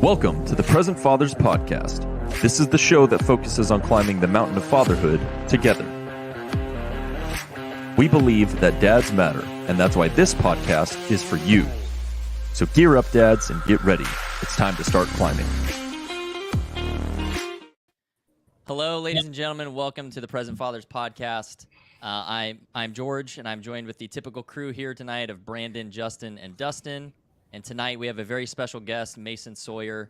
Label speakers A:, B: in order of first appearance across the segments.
A: Welcome to the Present Fathers Podcast. This is the show that focuses on climbing the mountain of fatherhood together. We believe that dads matter, and that's why this podcast is for you. So gear up, dads, and get ready. It's time to start climbing.
B: Hello, ladies and gentlemen. Welcome to the Present Fathers Podcast. I'm George, and I'm joined with the typical crew here tonight of Brandon, Justin, and Dustin. And tonight we have a very special guest, Mason Sawyer.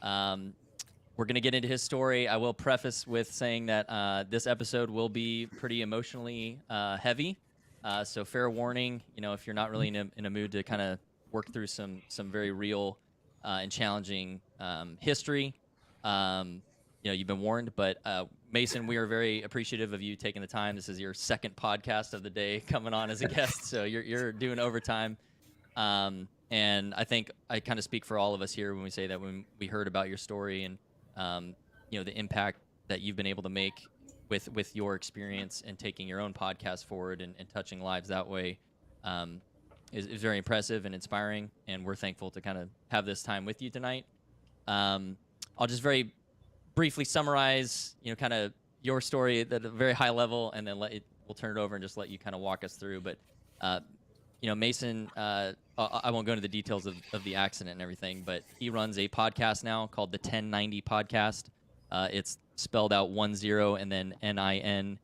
B: We're going to get into his story. I will preface with saying that this episode will be pretty emotionally heavy. So fair warning, if you're not really in a mood to kind of work through some very real and challenging history, you've been warned. But Mason, we are very appreciative of you taking the time. This is your second podcast of the day coming on as a guest, so you're doing overtime. And I think I kind of speak for all of us here when we say that when we heard about your story and, the impact that you've been able to make with your experience and taking your own podcast forward and touching lives that way is very impressive and inspiring. And we're thankful to kind of have this time with you tonight. I'll just very briefly summarize, kind of your story at a very high level, and then we'll turn it over and just let you kind of walk us through. But, Mason, I won't go into the details of the accident and everything, but he runs a podcast now called the 1090 Podcast. It's spelled out 10 and then NINETY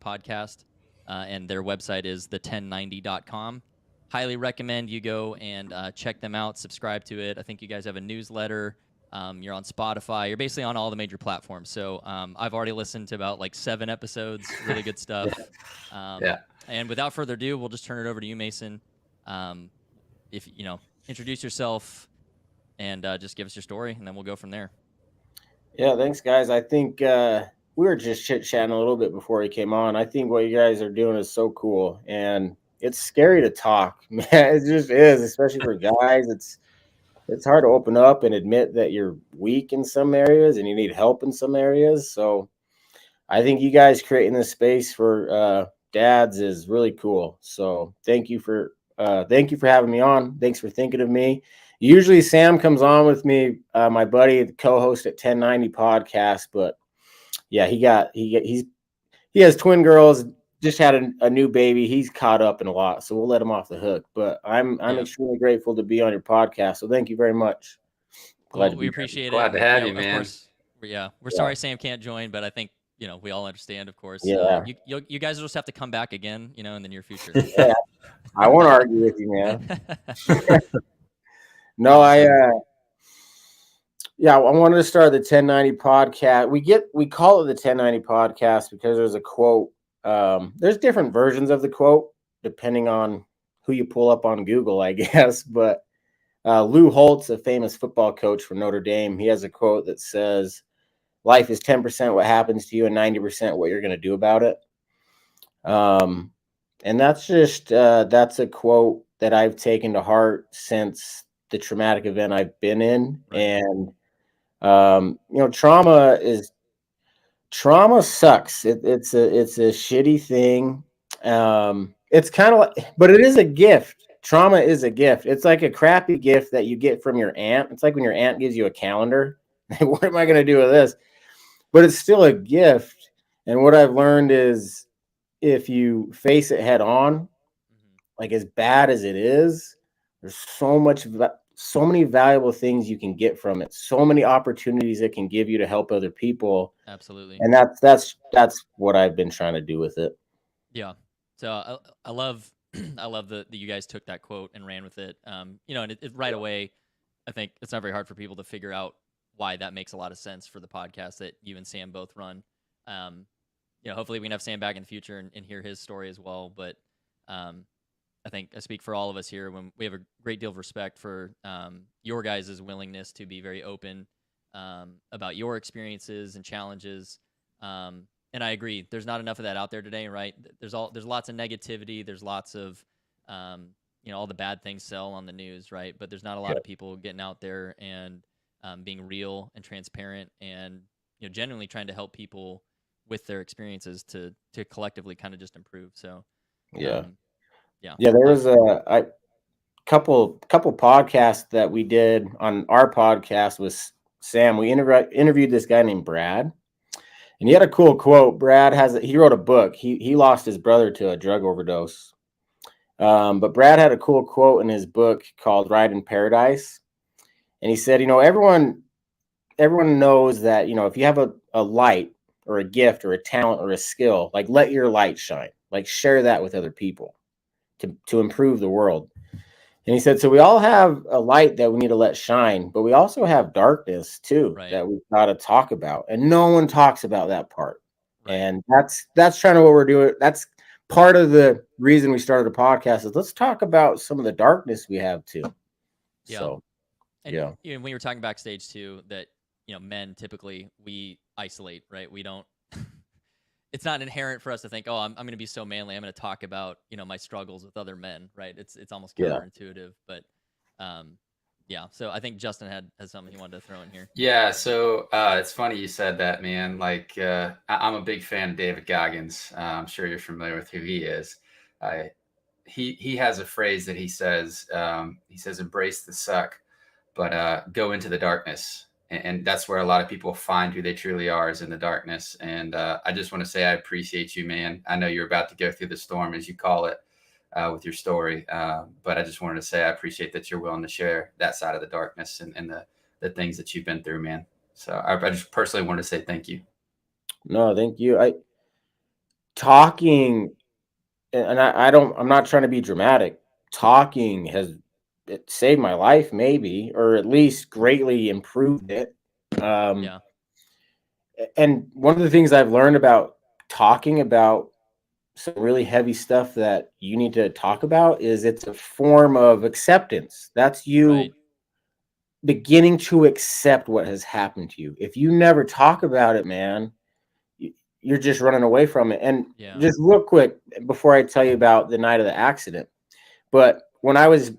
B: podcast. And their website is the1090.com. Highly recommend you go and check them out, subscribe to it. I think you guys have a newsletter. You're on Spotify. You're basically on all the major platforms. So I've already listened to about 7 episodes. Really good stuff.
C: Yeah.
B: And without further ado, we'll just turn it over to you, Mason. If introduce yourself and just give us your story, and then we'll go from there.
C: Yeah, thanks, guys. I think we were just chit-chatting a little bit before he came on. I think what you guys are doing is so cool, and it's scary to talk, man. It just is, especially for guys. It's hard to open up and admit that you're weak in some areas and you need help in some areas. So I think you guys creating this space for dads is really cool. So thank you for having me on. Thanks for thinking of me. Usually Sam comes on with me, my buddy, the co-host at 1090 Podcast. But yeah, he has twin girls. Just had a new baby. He's caught up in a lot, so we'll let him off the hook. But I'm extremely grateful to be on your podcast. So thank you very much.
B: We appreciate it.
D: Glad to have you, man.
B: Of course, we're sorry Sam can't join, but I think we all understand, of course.
C: Yeah.
B: You guys will just have to come back again, in the near future.
C: Yeah, I won't argue with you, man. No, I wanted to start the 1090 Podcast. We call it the 1090 Podcast because there's a quote. There's different versions of the quote depending on who you pull up on Google, I guess. But Lou Holtz, a famous football coach for Notre Dame, he has a quote that says, "Life is 10% what happens to you and 90% what you're going to do about it." And that's just that's a quote that I've taken to heart since the traumatic event I've been in. Right. And trauma sucks. It's a shitty thing. It's kind of but it is a gift. Trauma is a gift. It's like a crappy gift that you get from your aunt. It's like when your aunt gives you a calendar. What am I going to do with this? But it's still a gift. And what I've learned is if you face it head on, like as bad as it is, there's so many valuable things you can get from it. So many opportunities it can give you to help other people.
B: Absolutely.
C: And that's what I've been trying to do with it.
B: Yeah. So I love that you guys took that quote and ran with it. And it right away, I think it's not very hard for people to figure out why that makes a lot of sense for the podcast that you and Sam both run. Hopefully we can have Sam back in the future and hear his story as well. But I think I speak for all of us here when we have a great deal of respect for your guys' willingness to be very open about your experiences and challenges. And I agree, there's not enough of that out there today, right? There's lots of negativity. There's lots of, all the bad things sell on the news, right? But there's not a lot of people getting out there and being real and transparent and, genuinely trying to help people with their experiences to collectively kind of just improve. So
C: Yeah.
B: Yeah.
C: Yeah. There was a couple podcasts that we did on our podcast with Sam. We interviewed this guy named Brad, and he had a cool quote. Brad he wrote a book. He lost his brother to a drug overdose. But Brad had a cool quote in his book called Ride in Paradise. And he said, everyone knows that, if you have a light or a gift or a talent or a skill, like let your light shine, like share that with other people to improve the world. And he said, so we all have a light that we need to let shine, but we also have darkness too,
B: Right.
C: that we've got to talk about. And no one talks about that part.
B: Right.
C: And that's kind of what we're doing. That's part of the reason we started a podcast is let's talk about some of the darkness we have too.
B: Yeah.
C: So,
B: and when you were talking backstage too, that, men typically we isolate, right? We don't, it's not inherent for us to think, oh, I'm going to be so manly. I'm going to talk about, my struggles with other men, right? It's almost counterintuitive, but yeah. So I think Justin has something he wanted to throw in here.
D: Yeah. So it's funny you said that, man. Like I'm a big fan of David Goggins. I'm sure you're familiar with who he is. He has a phrase that he says, embrace the suck, but go into the darkness. And that's where a lot of people find who they truly are, is in the darkness. And I just want to say I appreciate you, man. I know you're about to go through the storm, as you call it, with your story. But I just wanted to say I appreciate that you're willing to share that side of the darkness and the things that you've been through, man. So I just personally wanted to say thank you.
C: No, thank you. Talking, and I'm not trying to be dramatic. Talking it saved my life, maybe, or at least greatly improved it.
B: Yeah.
C: And one of the things I've learned about talking about some really heavy stuff that you need to talk about is it's a form of acceptance. That's you beginning to accept what has happened to you. If you never talk about it, man, you're just running away from it. And just real quick before I tell you about the night of the accident, but when I was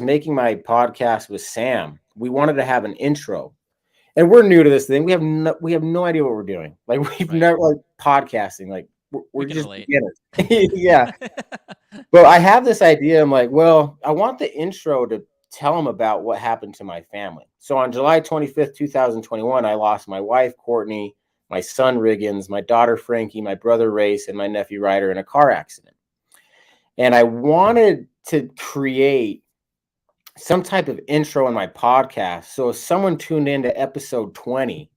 C: making my podcast with Sam, we wanted to have an intro, and we're new to this thing. We have no idea what we're doing. Like we've never podcasting. Like we're just beginners. Yeah. But I have this idea. I'm like, well, I want the intro to tell them about what happened to my family. So on July 25th, 2021, I lost my wife, Kortni, my son, Riggins, my daughter, Frankie, my brother, Race, and my nephew, Ryder, in a car accident. And I wanted to create some type of intro in my podcast. So if someone tuned into episode 20,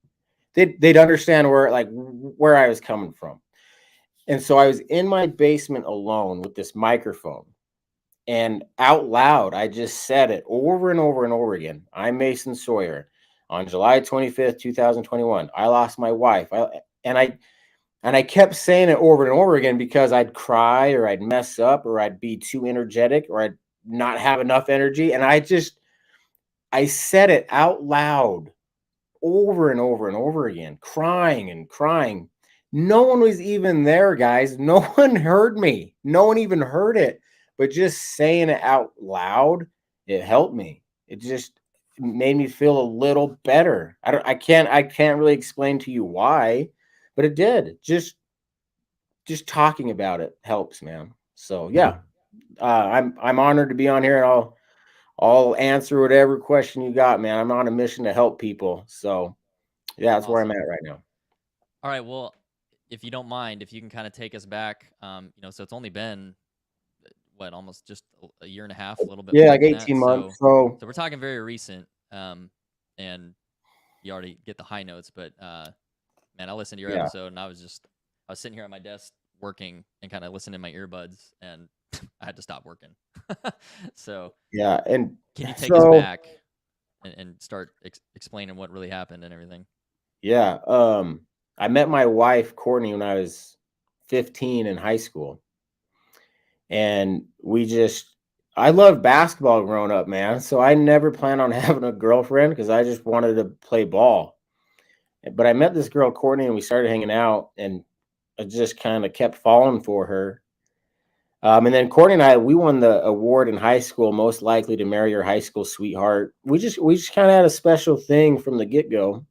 C: they'd understand where I was coming from. And so I was in my basement alone with this microphone, and out loud, I just said it over and over and over again. I'm Mason Sawyer. On July 25th, 2021, I lost my wife. And I kept saying it over and over again because I'd cry or I'd mess up or I'd be too energetic or I'd not have enough energy. And I said it out loud over and over and over again, crying and crying. No one was even there, guys. No one heard me. No one even heard it. But just saying it out loud, it helped me. It just made me feel a little better. I can't really explain to you why, but it did. Just talking about it helps, man. So yeah, I'm honored to be on here, and I'll answer whatever question you got, man. I'm on a mission to help people. So yeah, that's awesome. Where I'm at right now.
B: All right. Well, if you don't mind, if you can kind of take us back, so it's only been almost just a year and a half, a little bit.
C: Yeah, like 18 months. So
B: we're talking very recent. And you already get the high notes, but man, I listened to your episode, and I was sitting here at my desk working and kind of listening in my earbuds, and I had to stop working. So
C: yeah, and
B: can you take us back and start explaining what really happened and everything?
C: Yeah, I met my wife Kortni when I was 15 in high school, and I loved basketball growing up, man. So I never planned on having a girlfriend because I just wanted to play ball. But I met this girl, Kortni, and we started hanging out, and I just kind of kept falling for her. And then Kortni and I, we won the award in high school, most likely to marry your high school sweetheart. We just kind of had a special thing from the get-go.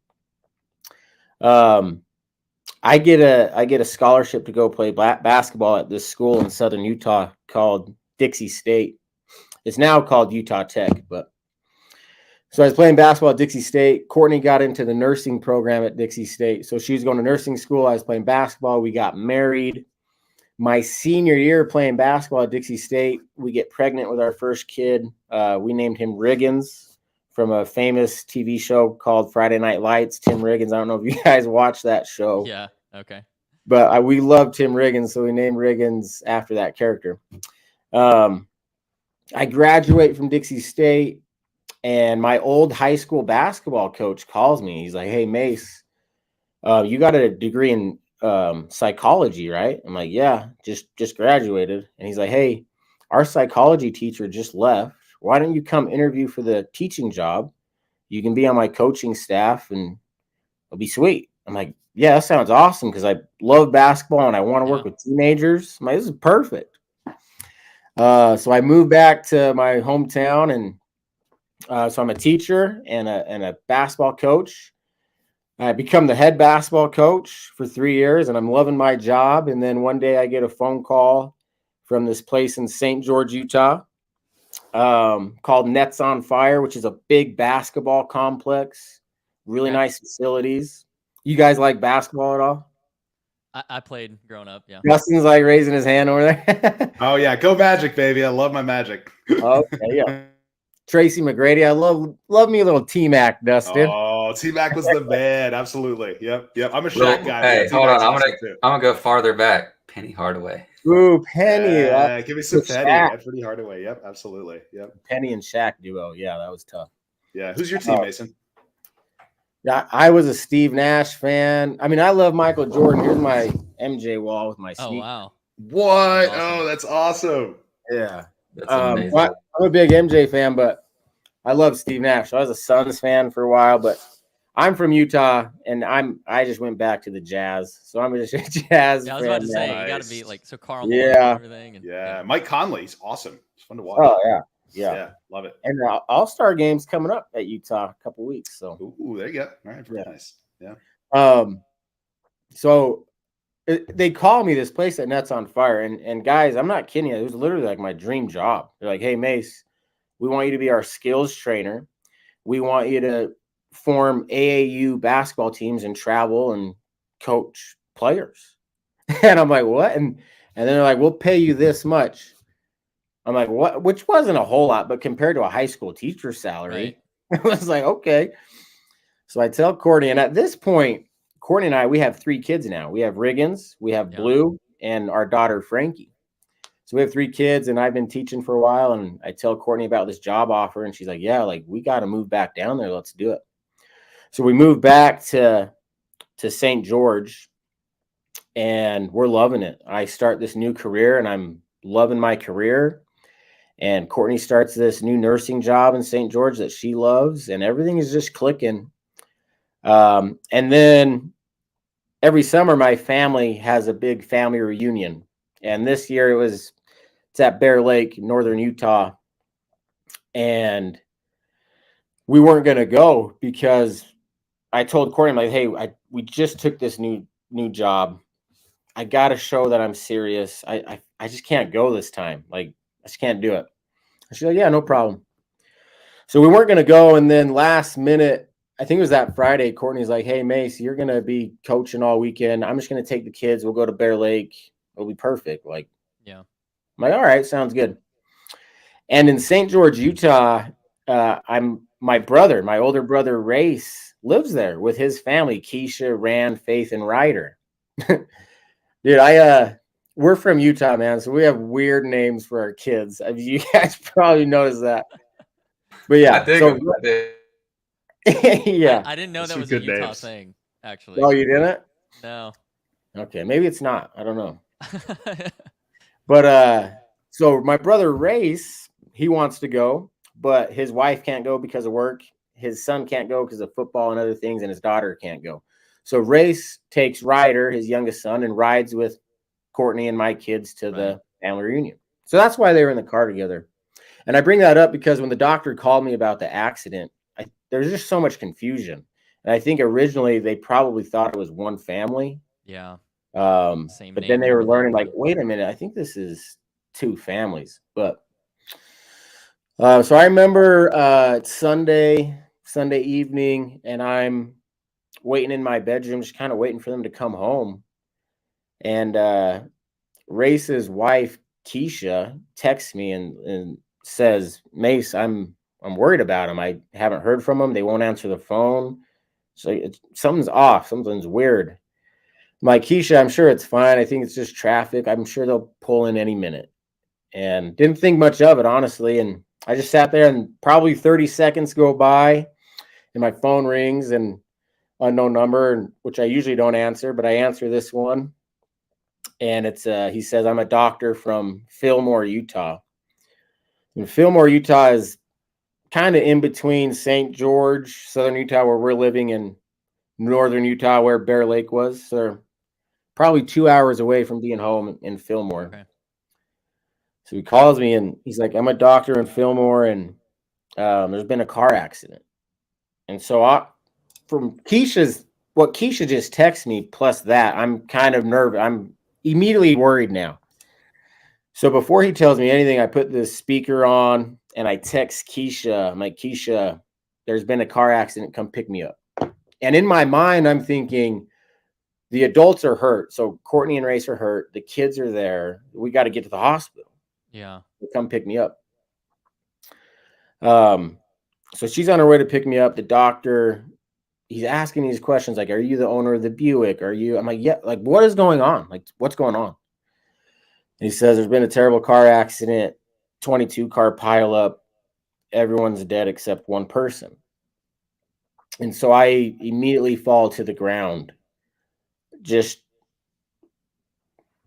C: I get a scholarship to go play basketball at this school in Southern Utah called Dixie State. It's now called Utah Tech, but so I was playing basketball at Dixie State. Kortni got into the nursing program at Dixie State. So she was going to nursing school. I was playing basketball. We got married. My senior year playing basketball at Dixie State, we get pregnant with our first kid. We named him Riggins from a famous TV show called Friday Night Lights. Tim Riggins. I don't know if you guys watch that show.
B: Yeah. Okay.
C: But we loved Tim Riggins, so we named Riggins after that character. I graduate from Dixie State, and my old high school basketball coach calls me. He's like, "Hey, Mace, you got a degree in psychology, right?" I'm like, "Yeah, just graduated." And he's like, "Hey, our psychology teacher just left. Why don't you come interview for the teaching job? You can be on my coaching staff, and it'll be sweet." I'm like, "Yeah, that sounds awesome because I love basketball and I want to work with teenagers." I'm like, "This is perfect." So I moved back to my hometown, and so I'm a teacher and a basketball coach. I become the head basketball coach for 3 years, and I'm loving my job. And then one day I get a phone call from this place in St. George, Utah, called Nets on Fire, which is a big basketball complex, really nice facilities. You guys like basketball at all?
B: I played growing up. Yeah.
C: Justin's like raising his hand over there.
E: Oh yeah, go Magic, baby! I love my Magic.
C: Okay, yeah. Tracy McGrady, I love me a little T-Mac, Dustin.
E: Oh, T-Mac was the man. Absolutely. Yep. I'm a Shaq guy.
D: Hey, hold on. I'm gonna go farther back. Penny Hardaway.
C: Ooh, Penny.
E: Yeah, give me some Penny. That's pretty Hardaway. Yep, absolutely. Yep.
C: Penny and Shaq duo. Yeah, that was tough.
E: Yeah. Who's your team, Mason?
C: Yeah, I was a Steve Nash fan. I mean, I love Michael Jordan. Here's my MJ wall with my sneakers.
B: Oh, wow.
E: What? Oh, that's awesome.
C: Yeah.
D: That's amazing.
C: I'm a big MJ fan, but I love Steve Nash. So I was a Suns fan for a while, but I'm from Utah, and I just went back to the Jazz. So I'm just a Jazz fan.
B: I was about to say,
E: Nice.
B: you got to be like, so Karl
C: Yeah.
B: Malone and everything. And,
E: Yeah. Mike Conley's awesome. It's fun to watch.
C: Oh, yeah. Yeah.
E: Love it.
C: And All-Star game's coming up at Utah a couple weeks. So
E: Ooh, there you go. All right, very nice. Yeah.
C: So they call me this place at Nets on Fire, and guys, I'm not kidding you. It was literally like my dream job. They're like, "Hey, Mace, we want you to be our skills trainer. We want you to form AAU basketball teams and travel and coach players." And I'm like, "What?" And then they're like, "We'll pay you this much." I'm like, "What?" Which wasn't a whole lot, but compared to a high school teacher's salary, it was like, okay. So I tell Kortni, and at this point, Kortni and I, we have 3 kids now. We have Riggins, we have Blue, and our daughter Frankie. So we have 3 kids, and I've been teaching for a while. And I tell Kortni about this job offer, and she's like, "Yeah, like we got to move back down there. Let's do it." So we moved back to St. George, and we're loving it. I start this new career, and I'm loving my career. And Kortni starts this new nursing job in St. George that she loves, and everything is just clicking. And then every summer, my family has a big family reunion. And this year it's at Bear Lake, northern Utah. And we weren't going to go because I told Kortni, I'm like, "Hey, we just took this new job. I got to show that I'm serious. I just can't go this time. Like, I just can't do it." She's like, "Yeah, no problem." So we weren't going to go. And then last minute, I think it was that Friday, Kortni's like, "Hey, Mace, you're going to be coaching all weekend. I'm just going to take the kids. We'll go to Bear Lake. It'll be perfect." Like,
B: yeah.
C: I'm like, "All right, sounds good." And in St. George, Utah, my older brother, Race, lives there with his family, Keisha, Rand, Faith, and Ryder. Dude, we're from Utah, man, so we have weird names for our kids. I mean, you guys probably noticed that. But yeah,
D: I think
C: yeah.
B: I didn't know
E: Those
B: that
E: are
B: was a
E: good
B: Utah
E: names.
B: thing, actually.
C: Oh, you didn't?
B: No.
C: Okay, maybe it's not. I don't know. But so my brother Race, he wants to go, but his wife can't go because of work. His son can't go because of football and other things, and his daughter can't go. So Race takes Ryder, his youngest son, and rides with Kortni and my kids to the family reunion. So that's why they were in the car together. And I bring that up because when the doctor called me about the accident, there's just so much confusion. And I think originally they probably thought it was one family,
B: Yeah. Same
C: But
B: name
C: then they
B: and
C: were
B: everything,
C: learning like,
B: yeah.
C: wait a minute, I think this is two families. But so I remember it's Sunday evening, and I'm waiting in my bedroom, just kind of waiting for them to come home. And Race's wife, Keisha, texts me and says, Mace, I'm worried about him. I haven't heard from him. They won't answer the phone. So something's off. Something's weird. I'm like, Keisha, I'm sure it's fine. I think it's just traffic. I'm sure they'll pull in any minute. And didn't think much of it, honestly. And I just sat there, and probably 30 seconds go by, and my phone rings, and unknown number, which I usually don't answer, but I answer this one. And it's he says, I'm a doctor from Fillmore, Utah. And Fillmore, Utah is kind of in between St. George, southern Utah, where we're living, and northern Utah, where Bear Lake was. So they're probably 2 hours away from being home in Fillmore.
B: Okay.
C: So he calls me, and he's like, I'm a doctor in Fillmore, and there's been a car accident. And so from what Keisha just texted me, plus that, I'm kind of nervous. I'm immediately worried now. So before he tells me anything, I put the speaker on and I text Keisha. I'm like, Keisha, there's been a car accident. Come pick me up. And in my mind, I'm thinking the adults are hurt. So Kortni and Race are hurt. The kids are there. We got to get to the hospital.
B: Yeah.
C: Come pick me up. So she's on her way to pick me up. The doctor, he's asking these questions like, are you the owner of the Buick? I'm like, yeah, like, what is going on? Like, what's going on? And he says, there's been a terrible car accident, 22 car pileup. Everyone's dead except one person. And so I immediately fall to the ground. Just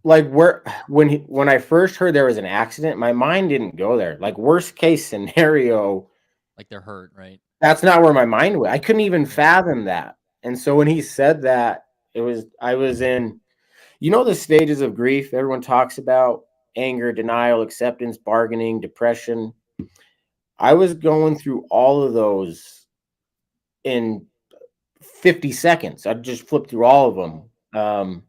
C: like when I first heard there was an accident, my mind didn't go there. Like, worst case scenario,
B: Like they're hurt, right?
C: that's not where my mind went. I couldn't even fathom that. And so when he said that, I was in, the stages of grief everyone talks about: anger, denial, acceptance, bargaining, depression. I was going through all of those in 50 seconds. I just flipped through all of them.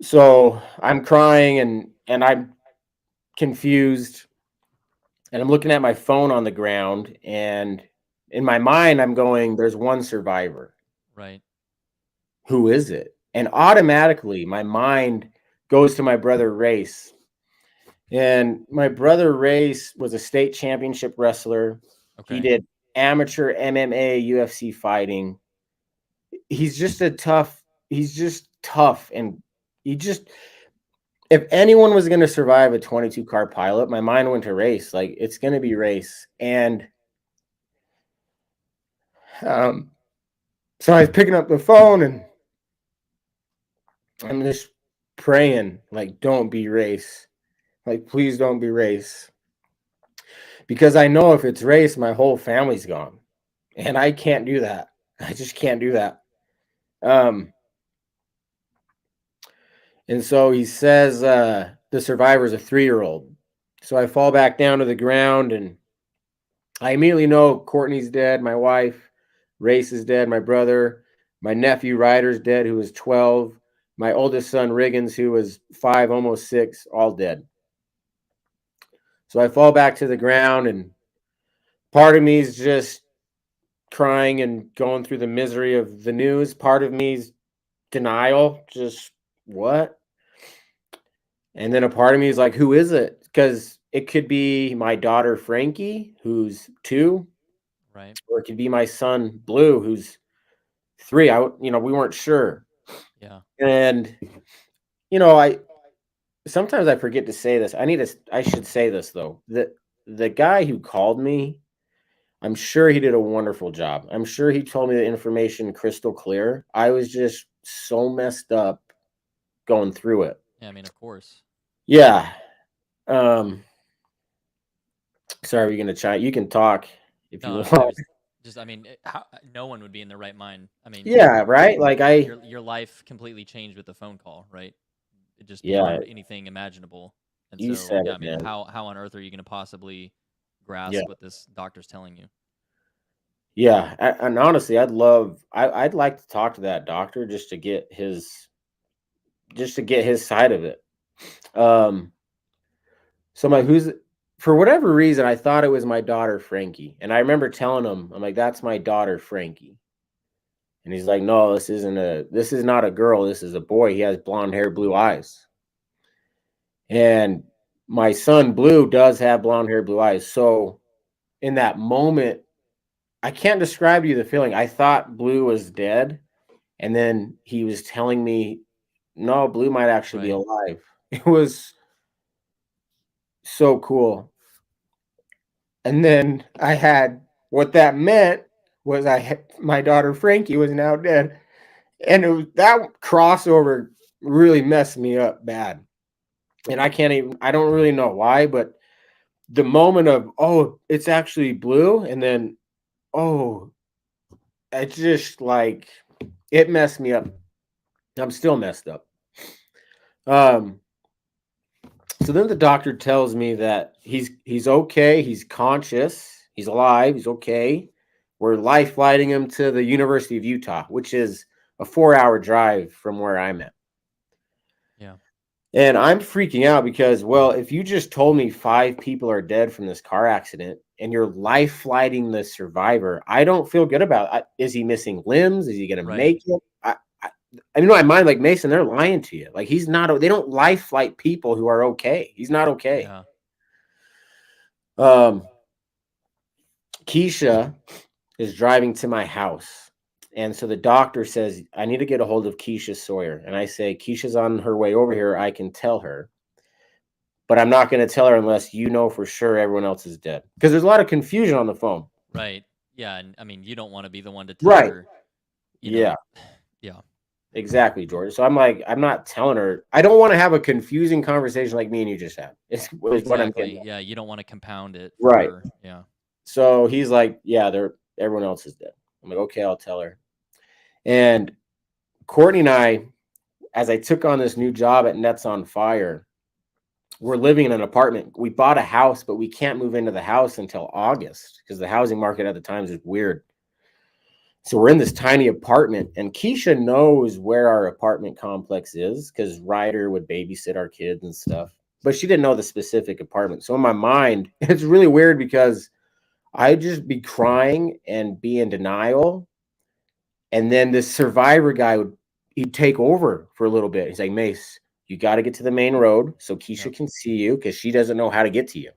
C: So I'm crying and I'm confused, and I'm looking at my phone on the ground, and in my mind I'm going, there's one survivor.
B: Right.
C: Who is it? And automatically my mind goes to my brother Race. And my brother Race was a state championship wrestler.
B: Okay.
C: He did amateur MMA, UFC fighting. He's just tough. And if anyone was going to survive a 22 car pileup, my mind went to Race. Like, it's going to be Race. And so I was picking up the phone, and I'm just praying, like, don't be Race. Like, please don't be Race. Because I know if it's Race, my whole family's gone. And I can't do that. I just can't do that. And so he says the survivor's a 3-year-old. So I fall back down to the ground, and I immediately know Kortni's dead, my wife, Race is dead, my brother, my nephew Ryder's dead, who was 12, my oldest son Riggins, who was 5, almost 6, all dead. So I fall back to the ground, and part of me is just crying and going through the misery of the news. Part of me's denial, just what? And then a part of me is like, who is it? Because it could be my daughter Frankie, who's 2,
B: Right.
C: or it could be my son Blue, who's 3. We weren't sure.
B: Yeah.
C: And sometimes I forget to say this. I should say this though. The guy who called me, I'm sure he did a wonderful job. I'm sure he told me the information crystal clear. I was just so messed up going through it.
B: Yeah, I mean, of course.
C: Yeah. Sorry, we're gonna chat. You can talk if you want.
B: No one would be in their right mind. I mean,
C: Yeah, right. Like
B: your life completely changed with the phone call, right? It just
C: Yeah.
B: beyond anything imaginable. And
C: You
B: so,
C: said
B: yeah,
C: it,
B: I mean,
C: man.
B: how on earth are you going to possibly grasp
C: Yeah.
B: what this doctor's telling you?
C: Yeah, and honestly, I'd like to talk to that doctor just to get his side of it. Um, so for whatever reason, I thought it was my daughter Frankie, and I remember telling him, I'm like, "That's my daughter Frankie," and he's like, "No, this is not a girl. This is a boy. He has blonde hair, blue eyes." And my son Blue does have blonde hair, blue eyes. So in that moment, I can't describe to you the feeling. I thought Blue was dead, and then he was telling me, "No, Blue might actually be
B: Right.
C: alive." It was so cool. And then what that meant was my daughter Frankie was now dead, and that crossover really messed me up bad. And I don't really know why, but the moment of, oh, it's actually Blue, and then, oh, it's just like, it messed me up. I'm still messed up. So then the doctor tells me that he's okay, he's conscious, he's alive, he's okay. We're life flighting him to the University of Utah, which is a 4-hour drive from where I'm at.
B: Yeah.
C: And I'm freaking out because, well, if you just told me 5 people are dead from this car accident and you're life flighting the survivor, I don't feel good about it. Is he missing limbs? Is he going to
B: Right.
C: make it? I know in my mind, like, Mason, they're lying to you. Like, he's not, they don't life flight people who are okay. He's not okay.
B: Yeah.
C: Keisha is driving to my house. And so the doctor says, I need to get a hold of Keisha Sawyer. And I say, Keisha's on her way over here. I can tell her. But I'm not going to tell her unless you know for sure everyone else is dead. Because there's a lot of confusion on the phone.
B: Right. Yeah. And I mean, you don't want to be the one to tell her.
C: Yeah.
B: Yeah.
C: Exactly, George. So I'm like, I'm not telling her. I don't want to have a confusing conversation like me and you just had. It's what I'm getting at.
B: Yeah. You don't want to compound it.
C: Right.
B: Yeah.
C: So he's like, yeah, everyone else is dead. I'm like, okay, I'll tell her. And Kortni and I, as I took on this new job at Nets on Fire, we're living in an apartment. We bought a house, but we can't move into the house until August because the housing market at the time is weird. So we're in this tiny apartment, and Keisha knows where our apartment complex is because Ryder would babysit our kids and stuff, but she didn't know the specific apartment. So in my mind, it's really weird because I'd just be crying and be in denial. And then this survivor guy he'd take over for a little bit. He's like, Mace, you got to get to the main road so Keisha can see you because she doesn't know how to get to you.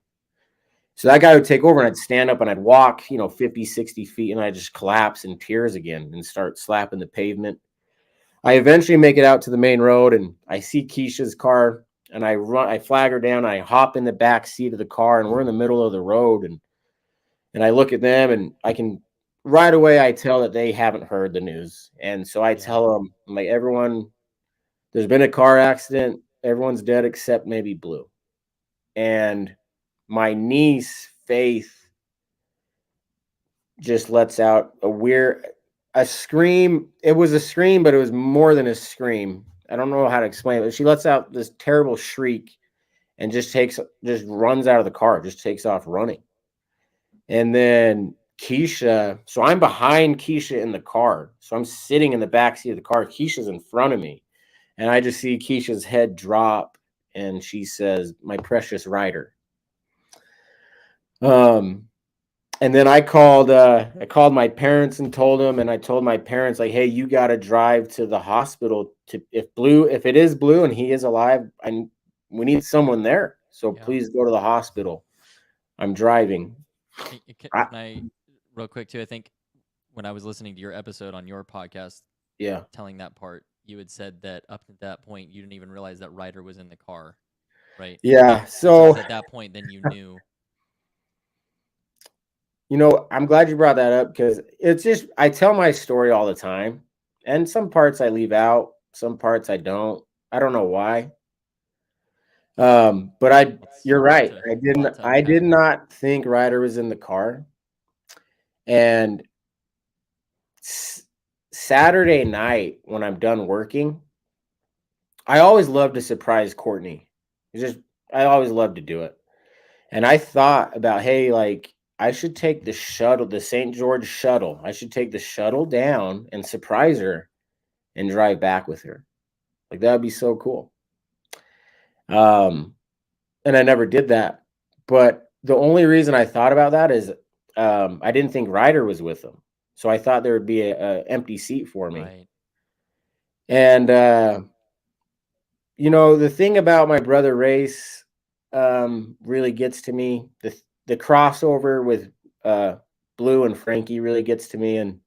C: So that guy would take over and I'd stand up and I'd walk, 50, 60 feet, and I'd just collapse in tears again and start slapping the pavement. I eventually make it out to the main road and I see Keisha's car and I flag her down. I hop in the back seat of the car and we're in the middle of the road. And I look at them and right away, I tell that they haven't heard the news. And so I tell them, I'm like, everyone, there's been a car accident. Everyone's dead except maybe Blue. And my niece, Faith, just lets out a scream. It was a scream, but it was more than a scream. I don't know how to explain it, but she lets out this terrible shriek and just runs out of the car, just takes off running. And then Keisha, so I'm behind Keisha in the car. So I'm sitting in the back seat of the car. Keisha's in front of me. And I just see Keisha's head drop and she says, my precious Ryder. And then I called my parents and told them, and I told my parents, like, hey, you got to drive to the hospital if it is Blue and he is alive, we need someone there. So please go to the hospital. I'm driving.
B: Can I, real quick too, I think when I was listening to your episode on your podcast, telling that part, you had said that up to that point, you didn't even realize that Ryder was in the car, right?
C: Yeah. So
B: at that point, then you knew.
C: I'm glad you brought that up because it's just, I tell my story all the time and some parts I leave out, some parts I don't. I don't know why. But you're right. I did not think Ryder was in the car. And Saturday night when I'm done working, I always love to surprise Kortni. I always love to do it. And I thought about, hey, like, I should take the shuttle, the St. George shuttle. I should take the shuttle down and surprise her and drive back with her. Like, that would be so cool. And I never did that. But the only reason I thought about that is I didn't think Ryder was with them. So I thought there would be a empty seat for me.
B: Right.
C: And, you know, the thing about my brother race really gets to me. The crossover with Blue and Frankie really gets to me. And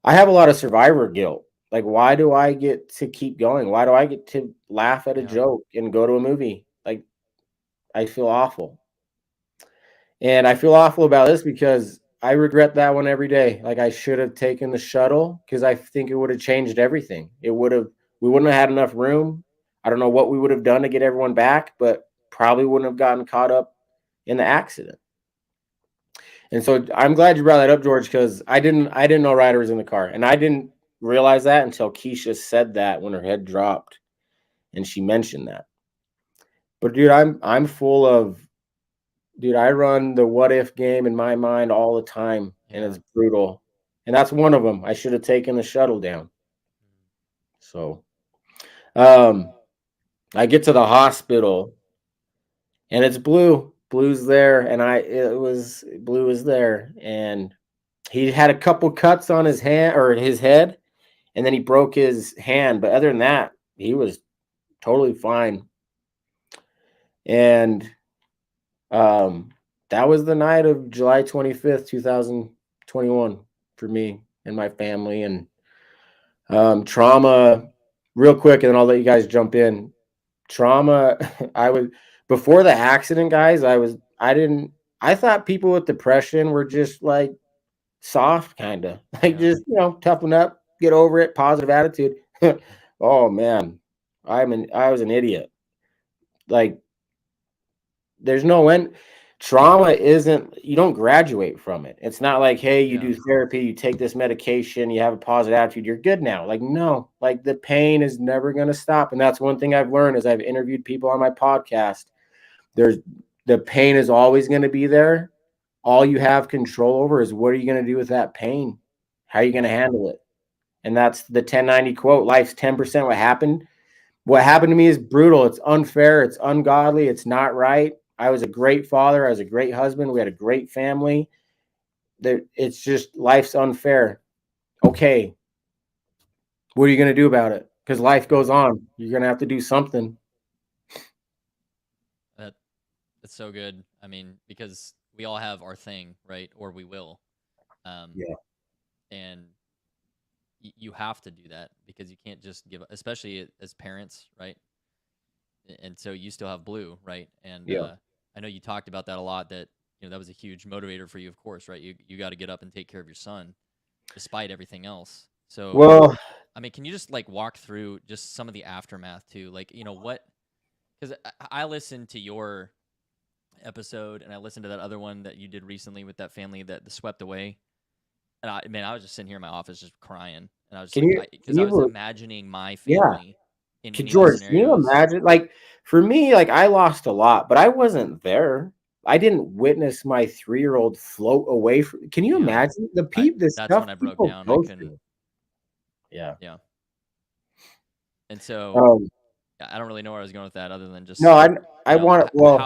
C: I have a lot of survivor guilt. Like, why do I get to keep going? Why do I get to laugh at a joke and go to a movie? Like, I feel awful. And I feel awful about this because I regret that one every day. Like, I should have taken the shuttle because I think it would have changed everything. We wouldn't have had enough room. I don't know what we would have done to get everyone back, but probably wouldn't have gotten caught up in the accident. And so I'm glad you brought that up, George, because I didn't know Ryder was in the car. And I didn't realize that until Keisha said that when her head dropped and she mentioned that. But dude, I'm full of, dude, I run the what if game in my mind all the time, and it's brutal. And that's one of them. I should have taken the shuttle down. So I get to the hospital and it's Blue. Blue's there, and Blue was there, and he had a couple cuts on his hand or his head, and then he broke his hand. But other than that, he was totally fine. And that was the night of July 25th, 2021 for me and my family. And trauma, real quick, and then I'll let you guys jump in. Trauma, before the accident, guys, I thought people with depression were just like soft, kind of like just, you know, toughen up, get over it, positive attitude. Oh man, I was an idiot. Like, there's no end. Trauma isn't, you don't graduate from it. It's not like, hey, you do therapy, you take this medication, you have a positive attitude, you're good now. Like, no, like the pain is never going to stop. And that's one thing I've learned as I've interviewed people on my podcast. The pain is always going to be there. All you have control over is what are you going to do with that pain? How are you going to handle it? And that's the 1090 quote, life's 10% what happened. What happened to me is brutal. It's unfair. It's ungodly. It's not right. I was a great father. I was a great husband. We had a great family. It's just life's unfair. Okay. What are you going to do about it? Because life goes on. You're going to have to do something.
B: That's so good. I mean, because we all have our thing, right? Or we will. And you have to do that because you can't just give up, especially as parents, right? And so you still have Blue, right? And I know you talked about that a lot, that, you know, that was a huge motivator for you, of course, right? You got to get up and take care of your son despite everything else. So,
C: well,
B: I mean, can you just like walk through just some of the aftermath too? Like, you know, what, because I listened to your episode and I listened to that other one that you did recently with that family that swept away. And I was just sitting here in my office just crying. And I was because I was imagining my family in any
C: George,
B: scenarios.
C: can you imagine? Like, for me, like, I lost a lot, but I wasn't there. I didn't witness my 3-year-old float away from. Can you imagine the people?
B: That's when I broke down. I couldn't. Yeah. And so I don't really know where I was going with that, other than just how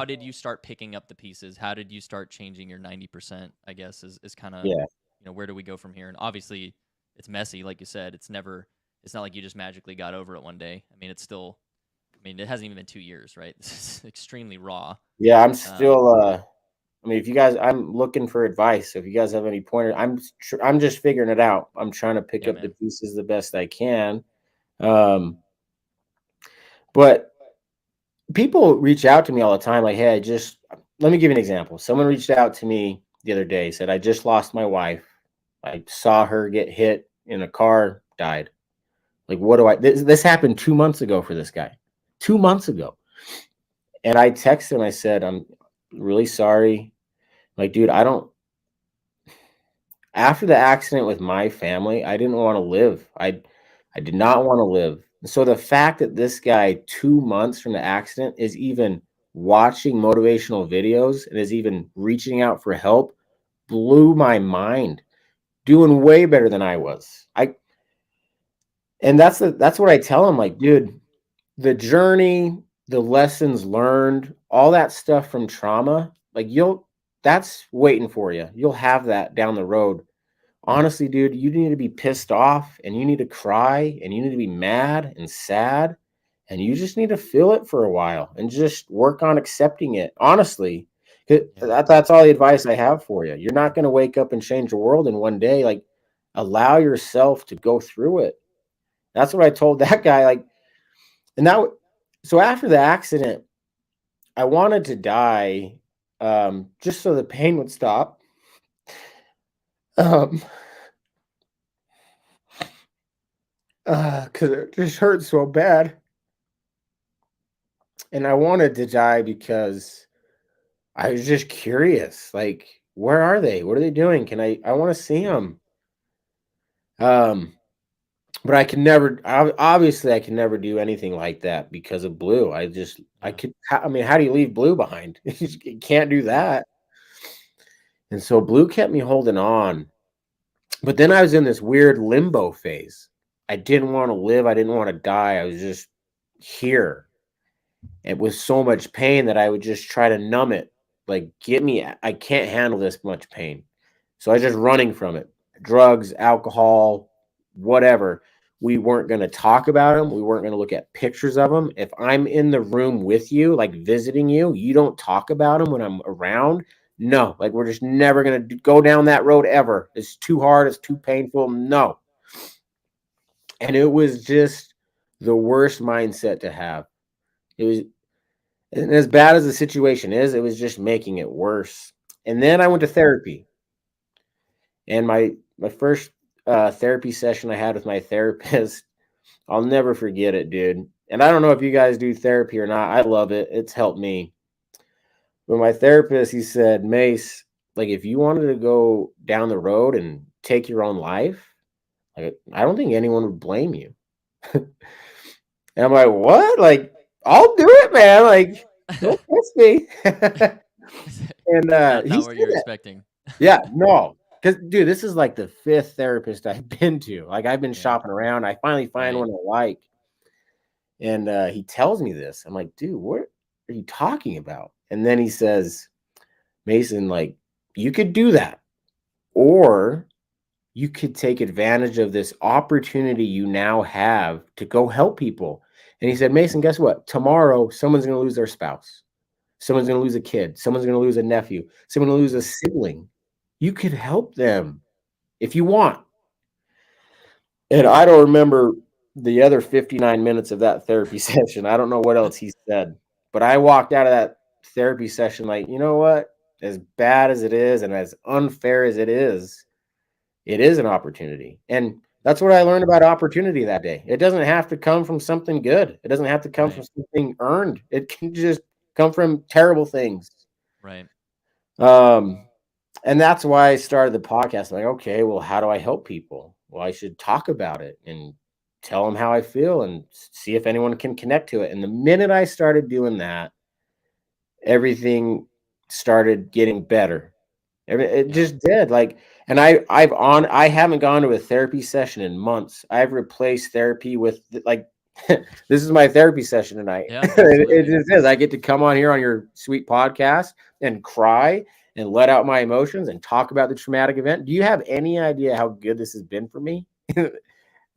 B: did you start picking up the pieces? How did you start changing your 90%? I guess is kind of you know, where do we go from here? And obviously, it's messy, like you said. It's not like you just magically got over it one day. I mean, it hasn't even been 2 years, right? This is extremely raw.
C: Yeah, I'm still. I mean, if you guys, I'm looking for advice. So if you guys have any pointers, I'm just figuring it out. I'm trying to pick up the pieces the best I can. But people reach out to me all the time, like, hey, let me give you an example. Someone reached out to me the other day, said, I just lost my wife. I saw her get hit in a car, died. Like, what do this happened 2 months ago for this guy. 2 months ago. And I texted him, I said, I'm really sorry. Like, dude, after the accident with my family, I didn't want to live. I did not want to live. So the fact that this guy 2 months from the accident is even watching motivational videos and is even reaching out for help blew my mind, doing way better than I was. And that's what I tell him, like, dude, the journey, the lessons learned, all that stuff from trauma, like that's waiting for you. You'll have that down the road. Honestly, dude, you need to be pissed off and you need to cry and you need to be mad and sad and you just need to feel it for a while and just work on accepting it. Honestly, that's all the advice I have for you. You're not going to wake up and change the world in one day. Like, allow yourself to go through it. That's what I told that guy. Like, and so after the accident, I wanted to die, just so the pain would stop. Because it just hurt so bad. And I wanted to die because I was just curious. Like, where are they? What are they doing? I want to see them. But I can never, obviously I can never do anything like that because of Blue. I mean, how do you leave Blue behind? You can't do that. And so Blue kept me holding on. But then I was in this weird limbo phase. I didn't want to live. I didn't want to die. I was just here. It was so much pain that I would just try to numb it. Like, I can't handle this much pain. So I was just running from it. Drugs, alcohol, whatever. We weren't going to talk about them. We weren't going to look at pictures of them. If I'm in the room with you, like visiting you, you don't talk about them when I'm around. No, like, we're just never going to go down that road ever. It's too hard. It's too painful. No. And it was just the worst mindset to have. It was, and as bad as the situation is, it was just making it worse. And then I went to therapy. And my first therapy session I had with my therapist, I'll never forget it, dude. And I don't know if you guys do therapy or not. I love it. It's helped me. But my therapist, he said, Mace, like, if you wanted to go down the road and take your own life, like, I don't think anyone would blame you. And I'm like, what? Like, I'll do it, man. Like, don't kiss me. And
B: not
C: he
B: what
C: said
B: you're
C: that.
B: expecting.
C: Yeah, no. Because, dude, this is like the 5th therapist I've been to. Like, I've been
B: Yeah.
C: shopping around. I finally find
B: Right.
C: one I like. And he tells me this. I'm like, dude, what are you talking about? And then he says, Mason, like, you could do that. Or you could take advantage of this opportunity you now have to go help people. And he said, Mason, guess what? Tomorrow, someone's going to lose their spouse. Someone's going to lose a kid. Someone's going to lose a nephew. Someone's going to lose a sibling. You could help them if you want. And I don't remember the other 59 minutes of that therapy session. I don't know what else he said, but I walked out of that therapy session like, you know what? As bad as it is and as unfair as it is an opportunity. And that's what I learned about opportunity that day. It doesn't have to come from something good. It doesn't have to come from something earned. It can just come from terrible things.
B: Right.
C: And that's why I started the podcast. Like, okay, well, how do I help people? Well, I should talk about it and tell them how I feel and see if anyone can connect to it. And the minute I started doing that, everything started getting better. It just did. Like, and I haven't gone to a therapy session in months. I've replaced therapy with, like, this is my therapy session tonight.
B: Yeah,
C: it just is. I get to come on here on your sweet podcast and cry and let out my emotions and talk about the traumatic event. Do you have any idea how good this has been for me?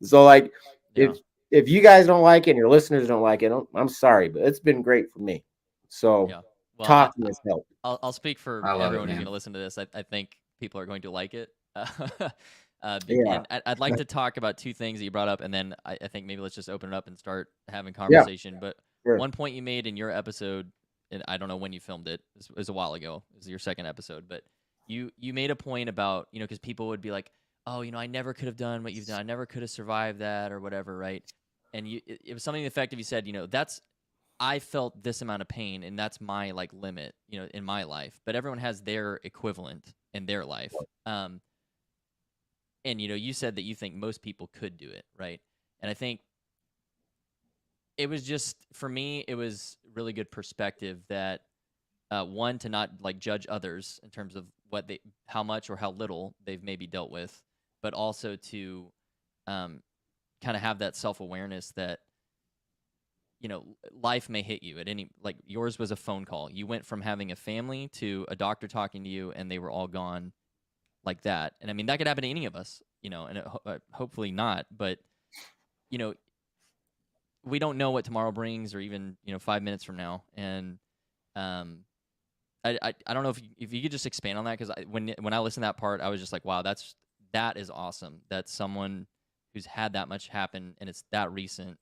C: So, like, if you guys don't like it and your listeners don't like it, I'm sorry, but it's been great for me. So
B: Well,
C: talking has helped.
B: I'll speak for everyone who's going to listen to this. I think people are going to like it. And I'd like to talk about 2 things that you brought up, and then I think maybe let's just open it up and start having conversation. But one point you made in your episode, and I don't know when you filmed it. It was a while ago. It was your 2nd episode, but you made a point about, because people would be like, oh, I never could have done what you've done. I never could have survived that or whatever, right? And it was something effective. You said, I felt this amount of pain, and that's my limit, in my life. But everyone has their equivalent in their life. And you said that you think most people could do it, right? And I think it was just, for me, it was really good perspective that one, to not like judge others in terms of how much or how little they've maybe dealt with, but also to kind of have that self-awareness that, life may hit you at any, like yours was a phone call. You went from having a family to a doctor talking to you and they were all gone like that. And I mean, that could happen to any of us, and hopefully not, but, we don't know what tomorrow brings, or even, 5 minutes from now. And I don't know if you could just expand on that, because when I listened to that part, I was just like, wow, that is awesome. That someone who's had that much happen and it's that recent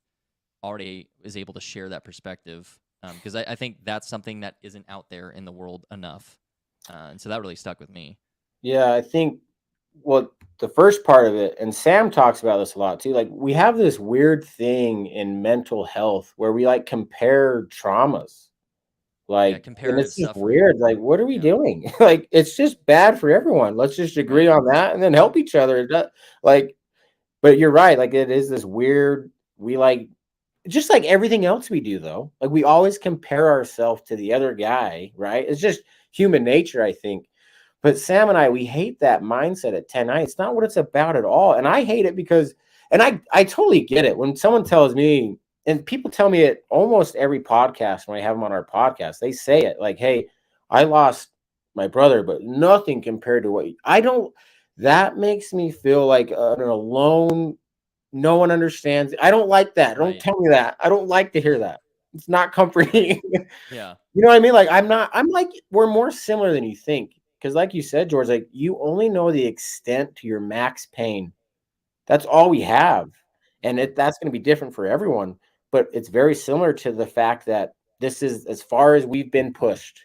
B: already is able to share that perspective, because I think that's something that isn't out there in the world enough, and so that really stuck with me.
C: Yeah, I think, well, the first part of it, and Sam talks about this a lot too, like we have this weird thing in mental health where we like compare traumas. Like, and
B: comparative
C: it's just
B: suffering.
C: weird. Like, what are we doing? Like, it's just bad for everyone. Let's just agree on that and then help each other. Like, but you're right. Like, it is this weird, we like, just like everything else we do, though. Like, we always compare ourselves to the other guy, right? It's just human nature, I think. But Sam and I, we hate that mindset at 10-9. It's not what it's about at all. And I hate it because, and I totally get it. When someone tells me, and people tell me it almost every podcast when I have them on our podcast, they say it like, hey, I lost my brother, but nothing compared to what I don't, that makes me feel like an alone. No one understands. I don't like that. Don't tell me that. I don't like to hear that. It's not comforting.
B: Yeah.
C: You know what I mean? Like, I'm like, we're more similar than you think. Because like you said, George, like you only know the extent to your max pain. That's all we have. And that's going to be different for everyone. But it's very similar to the fact that this is as far as we've been pushed.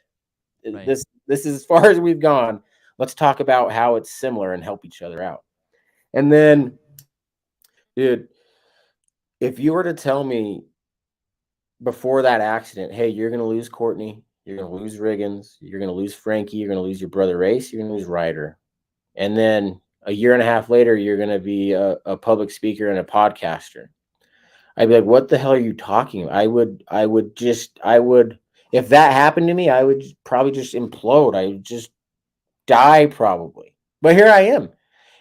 B: Right.
C: This is as far as we've gone. Let's talk about how it's similar and help each other out. And then, dude, if you were to tell me before that accident, hey, you're going to lose Kortni, you're going to lose Riggins, you're going to lose Frankie, you're going to lose your brother Race, you're going to lose Ryder. And then a year and a half later, you're going to be a public speaker and a podcaster. I'd be like, what the hell are you talking about? I would, if that happened to me, I would probably just implode. I would just die probably. But here I am.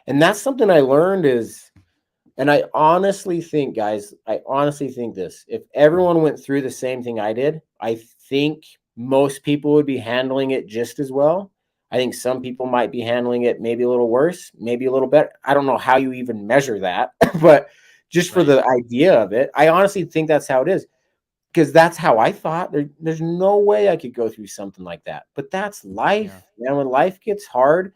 C: And that's something I learned is, and I honestly think, guys, this, if everyone went through the same thing I did, I think most people would be handling it just as well. I think some people might be handling it maybe a little worse, maybe a little better. I don't know how you even measure that, but just for the idea of it, I honestly think that's how it is, because that's how I thought. There's no way I could go through something like that. But that's life. Yeah. And when life gets hard,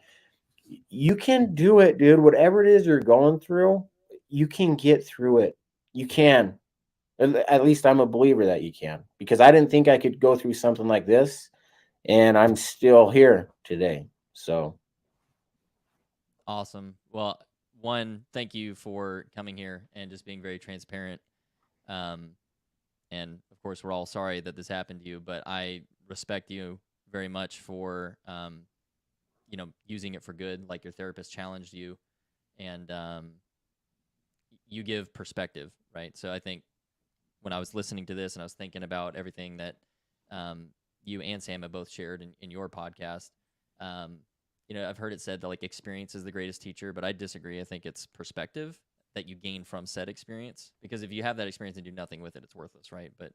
C: you can do it, dude. Whatever it is you're going through, you can get through it. You can. At least I'm a believer that you can, because I didn't think I could go through something like this, and I'm still here today. So
B: awesome. Well, one, thank you for coming here and just being very transparent. And of course, we're all sorry that this happened to you, but I respect you very much for, using it for good. Like your therapist challenged you, and you give perspective, right? So I think when I was listening to this and I was thinking about everything that you and Sam have both shared in your podcast, I've heard it said that like experience is the greatest teacher, but I disagree. I think it's perspective that you gain from said experience, because if you have that experience and do nothing with it, it's worthless, right? But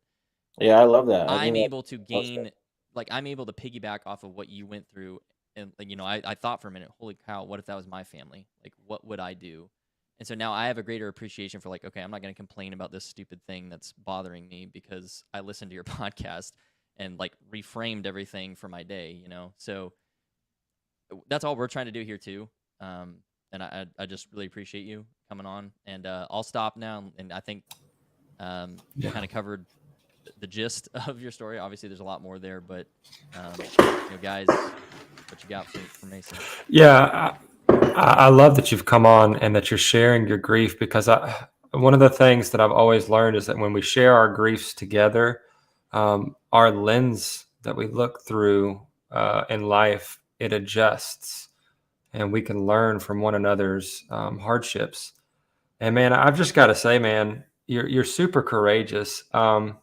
C: yeah, I love that.
B: I'm able to gain, like I'm able to piggyback off of what you went through. And I thought for a minute, holy cow, what if that was my family? Like, what would I do? And so now I have a greater appreciation for like, okay, I'm not going to complain about this stupid thing that's bothering me because I listened to your podcast and like reframed everything for my day, So that's all we're trying to do here too. And I just really appreciate you coming on, and I'll stop now. And I think you kind of covered the gist of your story. Obviously there's a lot more there, but guys, what you got for Mason?
F: Yeah. I love that you've come on and that you're sharing your grief, because one of the things that I've always learned is that when we share our griefs together, our lens that we look through in life, it adjusts, and we can learn from one another's hardships. And man, I've just got to say, man, you're super courageous. And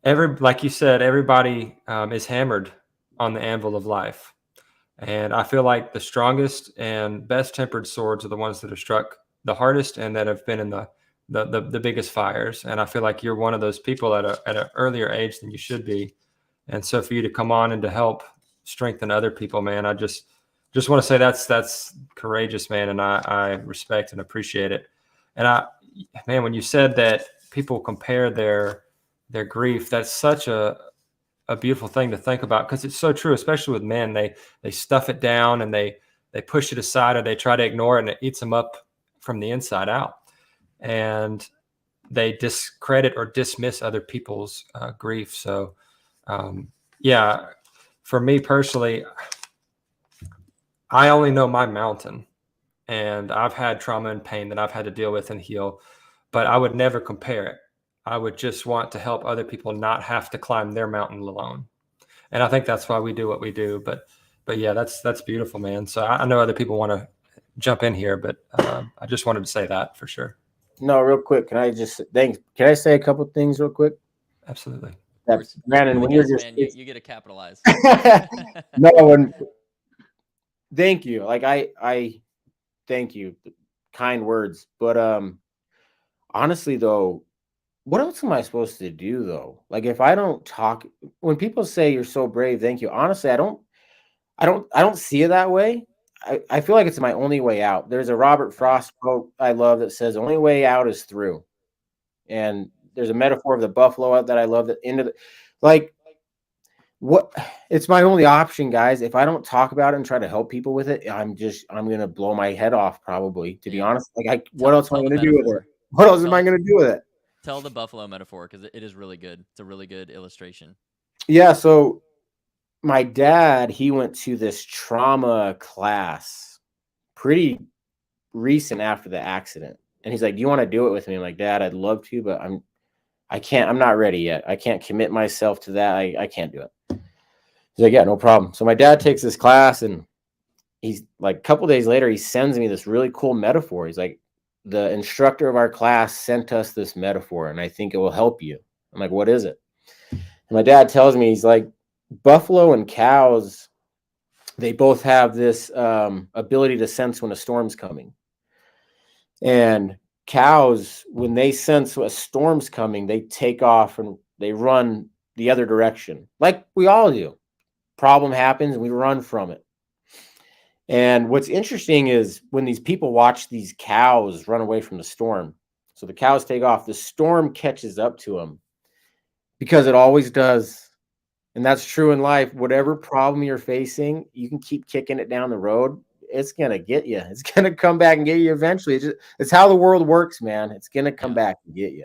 F: like you said, everybody is hammered on the anvil of life. And I feel like the strongest and best tempered swords are the ones that are struck the hardest and that have been in the biggest fires. And I feel like you're one of those people at an earlier age than you should be. And so for you to come on and to help strengthen other people, man, I just want to say that's courageous, man. And I respect and appreciate it. And man, when you said that people compare their grief, that's such a beautiful thing to think about, because it's so true, especially with men. They stuff it down and they push it aside, or they try to ignore it, and it eats them up from the inside out. And they discredit or dismiss other people's grief. So, yeah, for me personally, I only know my mountain, and I've had trauma and pain that I've had to deal with and heal, but I would never compare it. I would just want to help other people not have to climb their mountain alone. And I think that's why we do what we do. But yeah, that's beautiful, man. So I know other people want to jump in here, but I just wanted to say that for sure.
C: No, real quick. Can I say a couple things real quick?
F: Absolutely.
C: Brandon, when you're just,
B: man, you get to capitalize.
C: Thank you. Like I thank you. Kind words. But honestly though, what else am I supposed to do though? Like if I don't talk, when people say you're so brave, thank you. Honestly, I don't see it that way. I feel like it's my only way out. There's a Robert Frost quote I love that says, "The only way out is through." And there's a metaphor of the buffalo that I love, that it's my only option, guys. If I don't talk about it and try to help people with it, I'm gonna blow my head off, probably, to be honest. Like what else am I gonna do with it? What else am I gonna do with it?
B: Tell the buffalo metaphor, because it is really good. It's a really good illustration.
C: Yeah. So my dad, he went to this trauma class pretty recent after the accident. And he's like, "Do you want to do it with me?" I'm like, "Dad, I'd love to, but I can't, I'm not ready yet. I can't commit myself to that. I can't do it." He's like, "Yeah, no problem." So my dad takes this class, and he's like, a couple days later, he sends me this really cool metaphor. He's like, "The instructor of our class sent us this metaphor, and I think it will help you." I'm like, "What is it?" And my dad tells me, he's like, buffalo and cows, they both have this ability to sense when a storm's coming. And cows, when they sense a storm's coming, they take off and they run the other direction, like we all do. Problem happens and we run from it. And what's interesting is when these people watch these cows run away from the storm, so the cows take off, the storm catches up to them, because it always does. And that's true in life. Whatever problem you're facing, you can keep kicking it down the road. It's going to get you. It's going to come back and get you eventually. It's how the world works, man. It's going to come back and get you.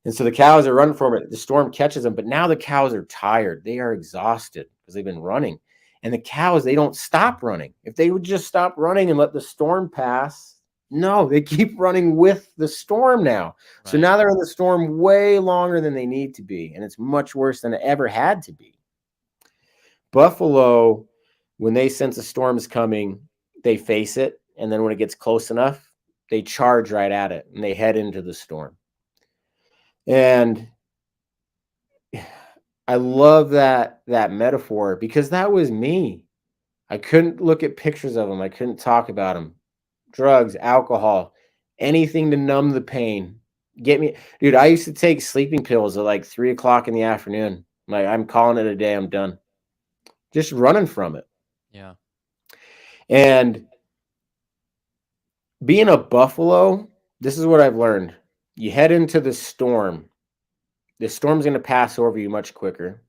C: And so the cows are running from it. The storm catches them, but now the cows are tired. They are exhausted because they've been running. And the cows, they don't stop running. If they would just stop running and let the storm pass, no, they keep running with the storm now. Right. So now they're in the storm way longer than they need to be. And it's much worse than it ever had to be. Buffalo, when they sense a storm is coming, they face it. And then when it gets close enough, they charge right at it and they head into the storm. And I love that metaphor, because that was me. I couldn't look at pictures of them. I couldn't talk about them. Drugs, alcohol, anything to numb the pain. Get me, dude. I used to take sleeping pills at like 3 o'clock in the afternoon. Like, I'm calling it a day. I'm done. Just running from it.
B: Yeah.
C: And being a buffalo, this is what I've learned. You head into the storm. The storm's going to pass over you much quicker.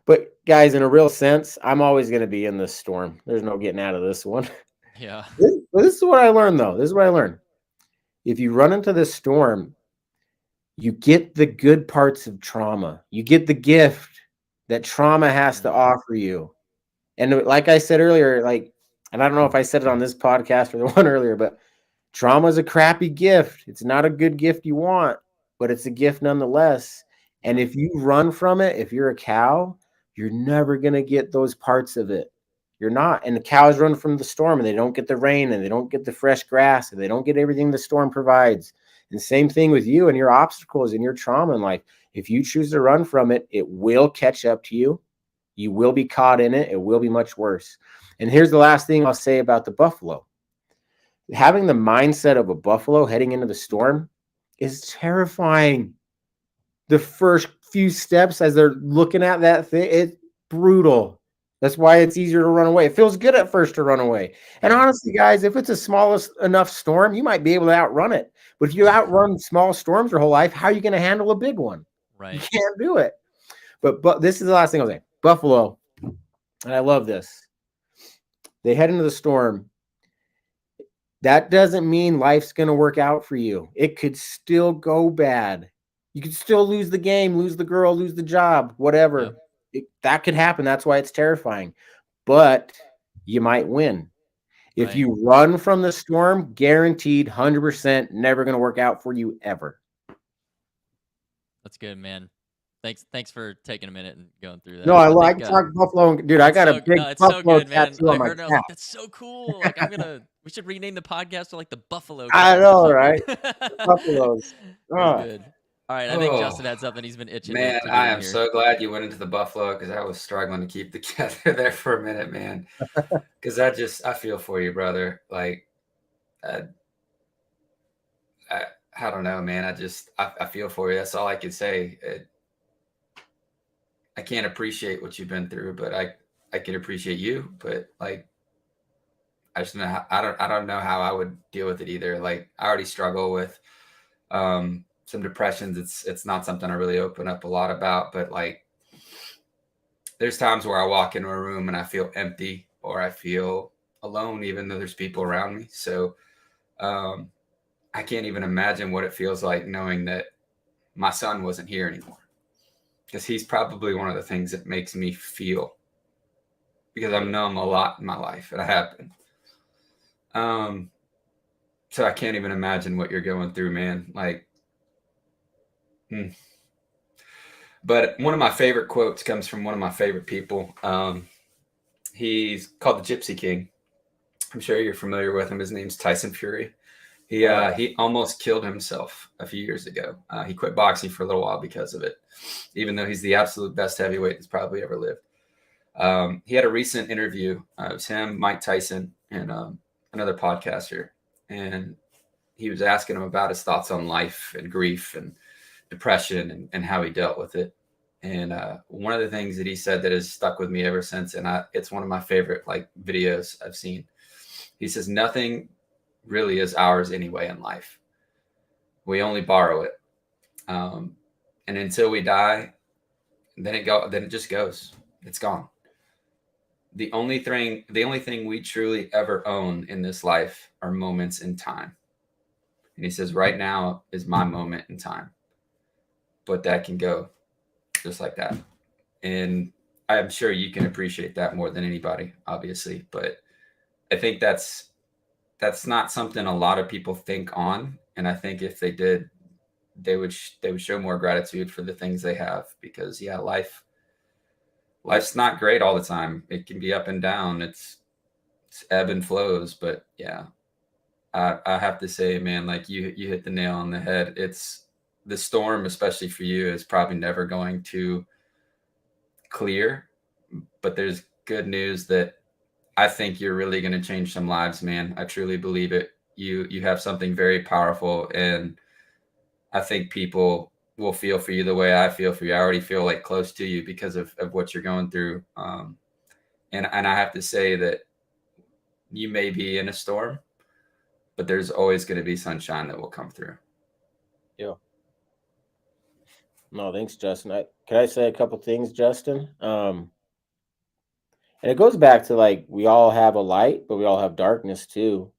C: But guys, in a real sense, I'm always going to be in this storm. There's no getting out of this one.
B: Yeah.
C: This is what I learned, though. This is what I learned. If you run into this storm, you get the good parts of trauma. You get the gift that trauma has to offer you. And like I said earlier, and I don't know if I said it on this podcast or the one earlier, but trauma is a crappy gift. It's not a good gift you want, but it's a gift nonetheless. And if you run from it, if you're a cow, you're never going to get those parts of it. You're not. And the cows run from the storm, and they don't get the rain, and they don't get the fresh grass, and they don't get everything the storm provides. And same thing with you and your obstacles and your trauma in life. If you choose to run from it, it will catch up to you. You will be caught in it. It will be much worse. And here's the last thing I'll say about the buffalo. Having the mindset of a buffalo heading into the storm is terrifying. The first few steps as they're looking at that thing, it's brutal. That's why it's easier to run away. It feels good at first to run away. And honestly, guys, if it's a small enough storm, you might be able to outrun it. But if you outrun small storms your whole life, how are you going to handle a big one?
B: Right.
C: You can't do it. But this is the last thing I'll say. Buffalo, and I love this. They head into the storm. That doesn't mean life's going to work out for you. It could still go bad. You could still lose the game, lose the girl, lose the job, whatever.
B: Yep.
C: That could happen. That's why it's terrifying. But you might win. If
B: Right.
C: you run from the storm, guaranteed 100% never going to work out for you ever.
B: That's good, man. Thanks for taking a minute and going through that.
C: No, I
B: think,
C: can talk buffalo. Dude, I got a big
B: it's so
C: buffalo
B: good, man.
C: tattoo
B: I
C: on my
B: heard it, I was like,
C: calf.
B: that's so cool. Like, we should rename the podcast to like the Buffalo.
C: I
B: Cast or
C: know,
B: something.
C: right? Buffaloes.
B: That's good. All right, I think
D: Oh,
B: Justin had something he's been itching.
D: Man,
B: to
D: I
B: get in
D: am
B: here.
D: so glad you went into the buffalo because I was struggling to keep together there for a minute, man. Because I feel for you, brother. Like, I don't know, man. I feel for you. That's all I can say. I can't appreciate what you've been through, but I can appreciate you. But like, I just know I don't know how I would deal with it either. Like, I already struggle with some depressions. It's not something I really open up a lot about, but like, there's times where I walk into a room and I feel empty or I feel alone, even though there's people around me. So I can't even imagine what it feels like knowing that my son wasn't here anymore, because he's probably one of the things that makes me feel, because I'm numb a lot in my life, and I have been. So I can't even imagine what you're going through, man. Like, But one of my favorite quotes comes from one of my favorite people. He's called the Gypsy King. I'm sure you're familiar with him. His name's Tyson Fury. He almost killed himself a few years ago. He quit boxing for a little while because of it, even though he's the absolute best heavyweight that's probably ever lived. He had a recent interview. It was him, Mike Tyson, and another podcaster. And he was asking him about his thoughts on life and grief and depression and how he dealt with it. And one of the things that he said that has stuck with me ever since, and it's one of my favorite like videos I've seen. He says, nothing really is ours anyway in life. We only borrow it. And until we die, then it just goes. It's gone. The only thing we truly ever own in this life are moments in time. And he says, right now is my moment in time. But that can go just like that. And I'm sure you can appreciate that more than anybody, obviously. But I think that's not something a lot of people think on. And I think if they did, they would show more gratitude for the things they have, because life's not great all the time. It can be up and down. It's ebb and flows. But yeah, I have to say, man, like you hit the nail on the head. It's the storm, especially for you, is probably never going to clear. But there's good news that I think you're really going to change some lives, man. I truly believe it. You have something very powerful, and I think people will feel for you the way I feel for you. I already feel like close to you because of what you're going through. And I have to say that you may be in a storm, but there's always going to be sunshine that will come through.
C: Yeah. No, thanks, Justin. Can I say a couple things, Justin? And it goes back to like, we all have a light, but we all have darkness too.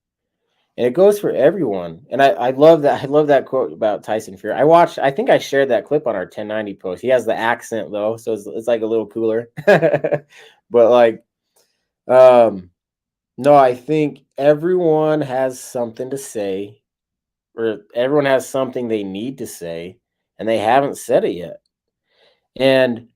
C: And it goes for everyone. And I love that. I love that quote about Tyson Fury. I think I shared that clip on our 1090 post. He has the accent though, so it's like a little cooler. But like, no, I think everyone has something to say, or everyone has something they need to say, and they haven't said it yet. And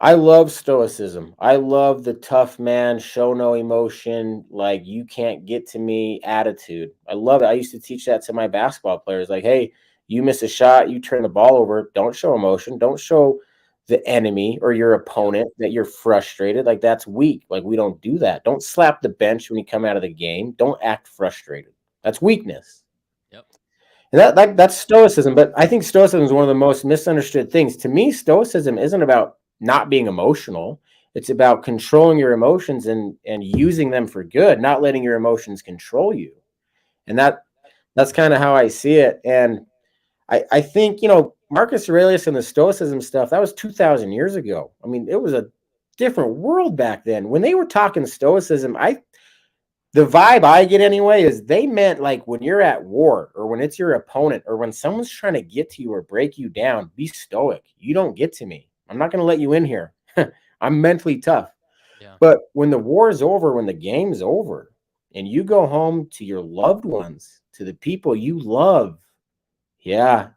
C: I love stoicism. I love the tough man, show no emotion, like you can't get to me attitude. I love it. I used to teach that to my basketball players. Like, hey, you miss a shot, you turn the ball over. Don't show emotion. Don't show the enemy or your opponent that you're frustrated. Like, that's weak. Like, we don't do that. Don't slap the bench when you come out of the game. Don't act frustrated. That's weakness.
B: Yep.
C: And that's stoicism. But I think stoicism is one of the most misunderstood things. To me, stoicism isn't about not being emotional. It's about controlling your emotions and using them for good, not letting your emotions control you. And that's kind of how I see it. And I think, Marcus Aurelius and the stoicism stuff, that was 2,000 years ago. I mean, it was a different world back then. When they were talking stoicism, the vibe I get anyway is they meant like when you're at war or when it's your opponent or when someone's trying to get to you or break you down, be stoic. You don't get to me. I'm not going to let you in here. I'm mentally tough. Yeah. But when the war is over, when the game's over, and you go home to your loved ones, to the people you love, yeah,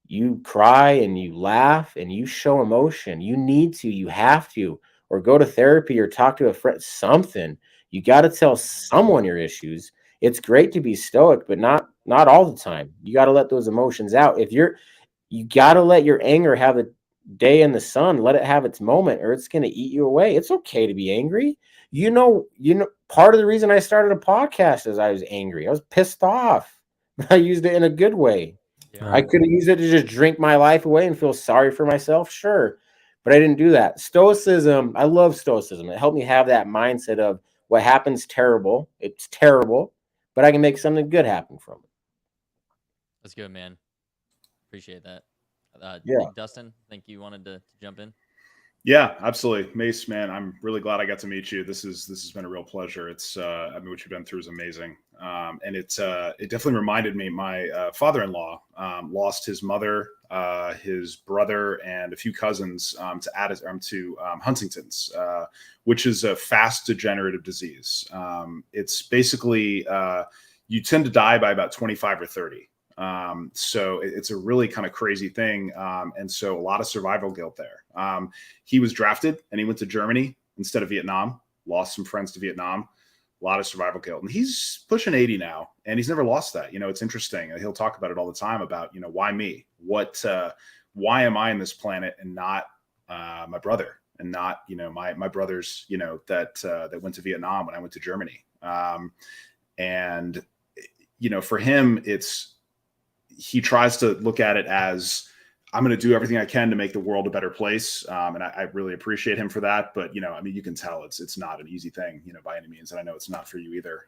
C: you cry and you laugh and you show emotion. You need to, you have to, or go to therapy or talk to a friend, something. You got to tell someone your issues. It's great to be stoic, but not all the time. You got to let those emotions out. You got to let your anger have a day in the sun. Let it have its moment, or it's going to eat you away. It's okay to be angry. Part of the reason I started a podcast is I was angry. I was pissed off. I used it in a good way. Yeah. I could have used it to just drink my life away and feel sorry for myself. Sure. But I didn't do that. Stoicism. I love stoicism. It helped me have that mindset of what happens terrible. It's terrible, but I can make something good happen from it.
B: That's good, man. Appreciate that.
C: Yeah.
B: Dustin, I think you wanted to jump in.
E: Yeah, absolutely. Mace, man, I'm really glad I got to meet you. This has been a real pleasure. It's, what you've been through is amazing. And it definitely reminded me, my father-in-law lost his mother, his brother, and a few cousins to Huntington's, which is a fast degenerative disease. It's basically, you tend to die by about 25 or 30. So it's a really kind of crazy thing. And so a lot of survival guilt there. He was drafted and he went to Germany instead of Vietnam, lost some friends to Vietnam, a lot of survival guilt. And he's pushing 80 now and he's never lost that. It's interesting. He'll talk about it all the time about, why me? Why am I in this planet and not my brother and not, my brothers, that went to Vietnam when I went to Germany. And for him, he tries to look at it as, I'm going to do everything I can to make the world a better place. And I really appreciate him for that. But, you can tell it's not an easy thing, by any means. And I know it's not for you either.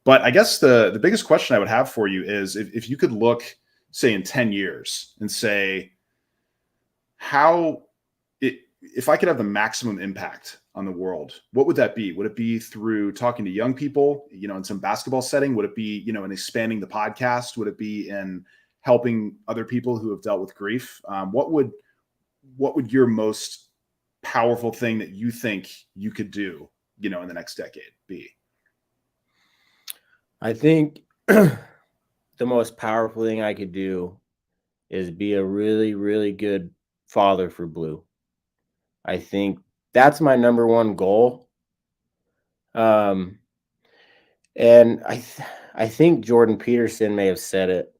E: But I guess the biggest question I would have for you is if you could look, say, in 10 years and say, if I could have the maximum impact on the world, what would that be? Would it be through talking to young people, in some basketball setting? Would it be, in expanding the podcast? Would it be in helping other people who have dealt with grief? What would your most powerful thing that you think you could do, in the next decade be?
C: I think the most powerful thing I could do is be a really, really good father for Blue. I think that's my number one goal. And I think Jordan Peterson may have said it.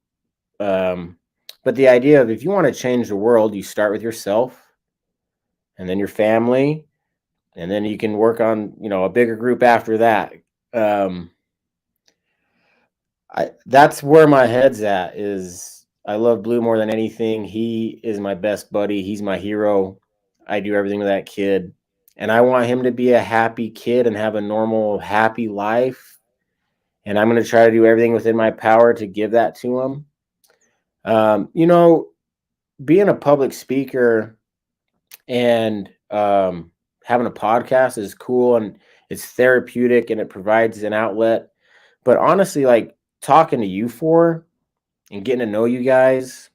C: But the idea of if you want to change the world, you start with yourself and then your family, and then you can work on, a bigger group after that. That's where my head's at. Is I love Blue more than anything. He is my best buddy. He's my hero. I do everything with that kid. And I want him to be a happy kid and have a normal, happy life. And I'm going to try to do everything within my power to give that to him. Being a public speaker and having a podcast is cool and it's therapeutic and it provides an outlet. But honestly, like talking to you four and getting to know you guys,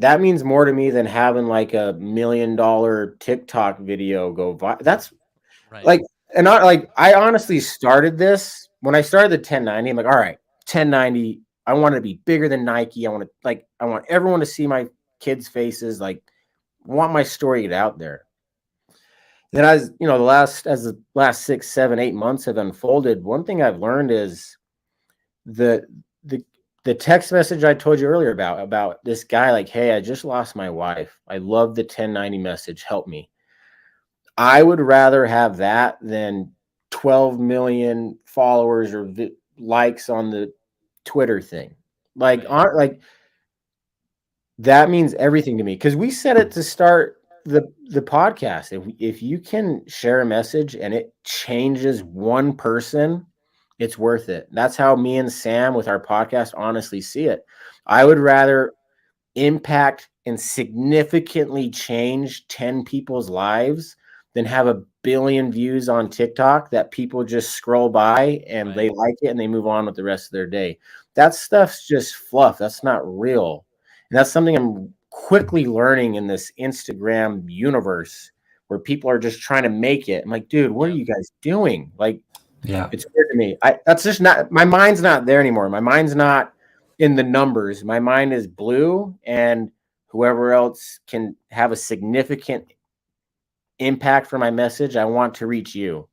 C: that means more to me than having like $1 million TikTok video go viral. That's right. Like, and I honestly started this when I started the 1090. I'm like, all right, 1090. I want to be bigger than Nike. I want everyone to see my kids' faces. Like, want my story to get out there. Then as the last 6, 7, 8 months have unfolded, one thing I've learned is the text message I told you earlier about this guy, like, hey, I just lost my wife. I love the 1090 message. Help me. I would rather have that than 12 million followers or likes on the Twitter thing. Like, that means everything to me, because we said it to start the podcast. If you can share a message and it changes one person, it's worth it. That's how me and Sam with our podcast honestly see it. I would rather impact and significantly change 10 people's lives than have a billion views on TikTok that people just scroll by and they like it and they move on with the rest of their day. That stuff's just fluff. That's not real. And that's something I'm quickly learning in this Instagram universe where people are just trying to make it. I'm like, dude, what are you guys doing? Like,
F: Yeah,
C: it's weird to me. That's just not, my mind's not there anymore. My mind's not in the numbers. My mind is blue, and whoever else can have a significant impact for my message, I want to reach you.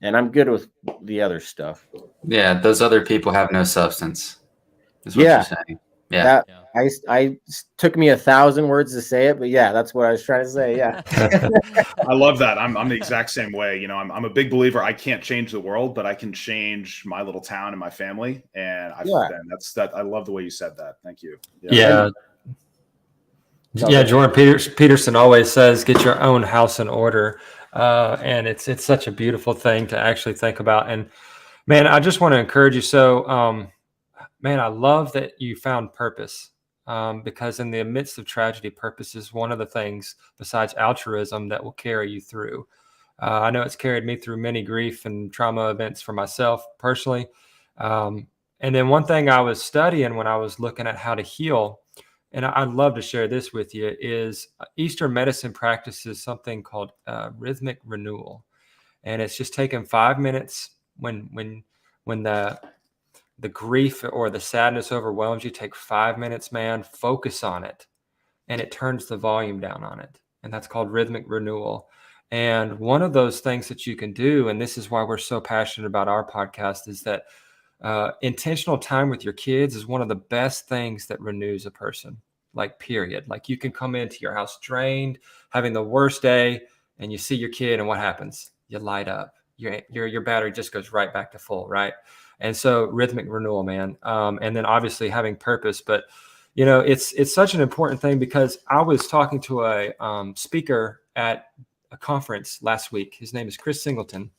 C: And I'm good with the other stuff.
D: Yeah, those other people have no substance, is what you're saying. Yeah.
C: I took me 1,000 words to say it, but yeah, that's what I was trying to say. Yeah.
E: I love that. I'm the exact same way. You know, I'm a big believer. I can't change the world, but I can change my little town and my family. And I love the way you said that. Thank you.
F: Yeah. Jordan Peterson always says, get your own house in order. And it's such a beautiful thing to actually think about. And man, I just want to encourage you. So, man, I love that you found purpose, because in the midst of tragedy, purpose is one of the things besides altruism that will carry you through. I know it's carried me through many grief and trauma events for myself personally. And then one thing I was studying when I was looking at how to heal, and I'd love to share this with you, is Eastern medicine practices something called rhythmic renewal. And it's just taking 5 minutes when the grief or the sadness overwhelms you. Take 5 minutes, man, focus on it, and it turns the volume down on it. And that's called rhythmic renewal. And one of those things that you can do, and this is why we're so passionate about our podcast, is that intentional time with your kids is one of the best things that renews a person, like, period. Like, you can come into your house drained, having the worst day, and you see your kid, and what happens? You light up. Your battery just goes right back to full, right? And so rhythmic renewal, man. And then obviously having purpose. But, you know, it's such an important thing, because I was talking to a speaker at a conference last week. His name is Chris Singleton.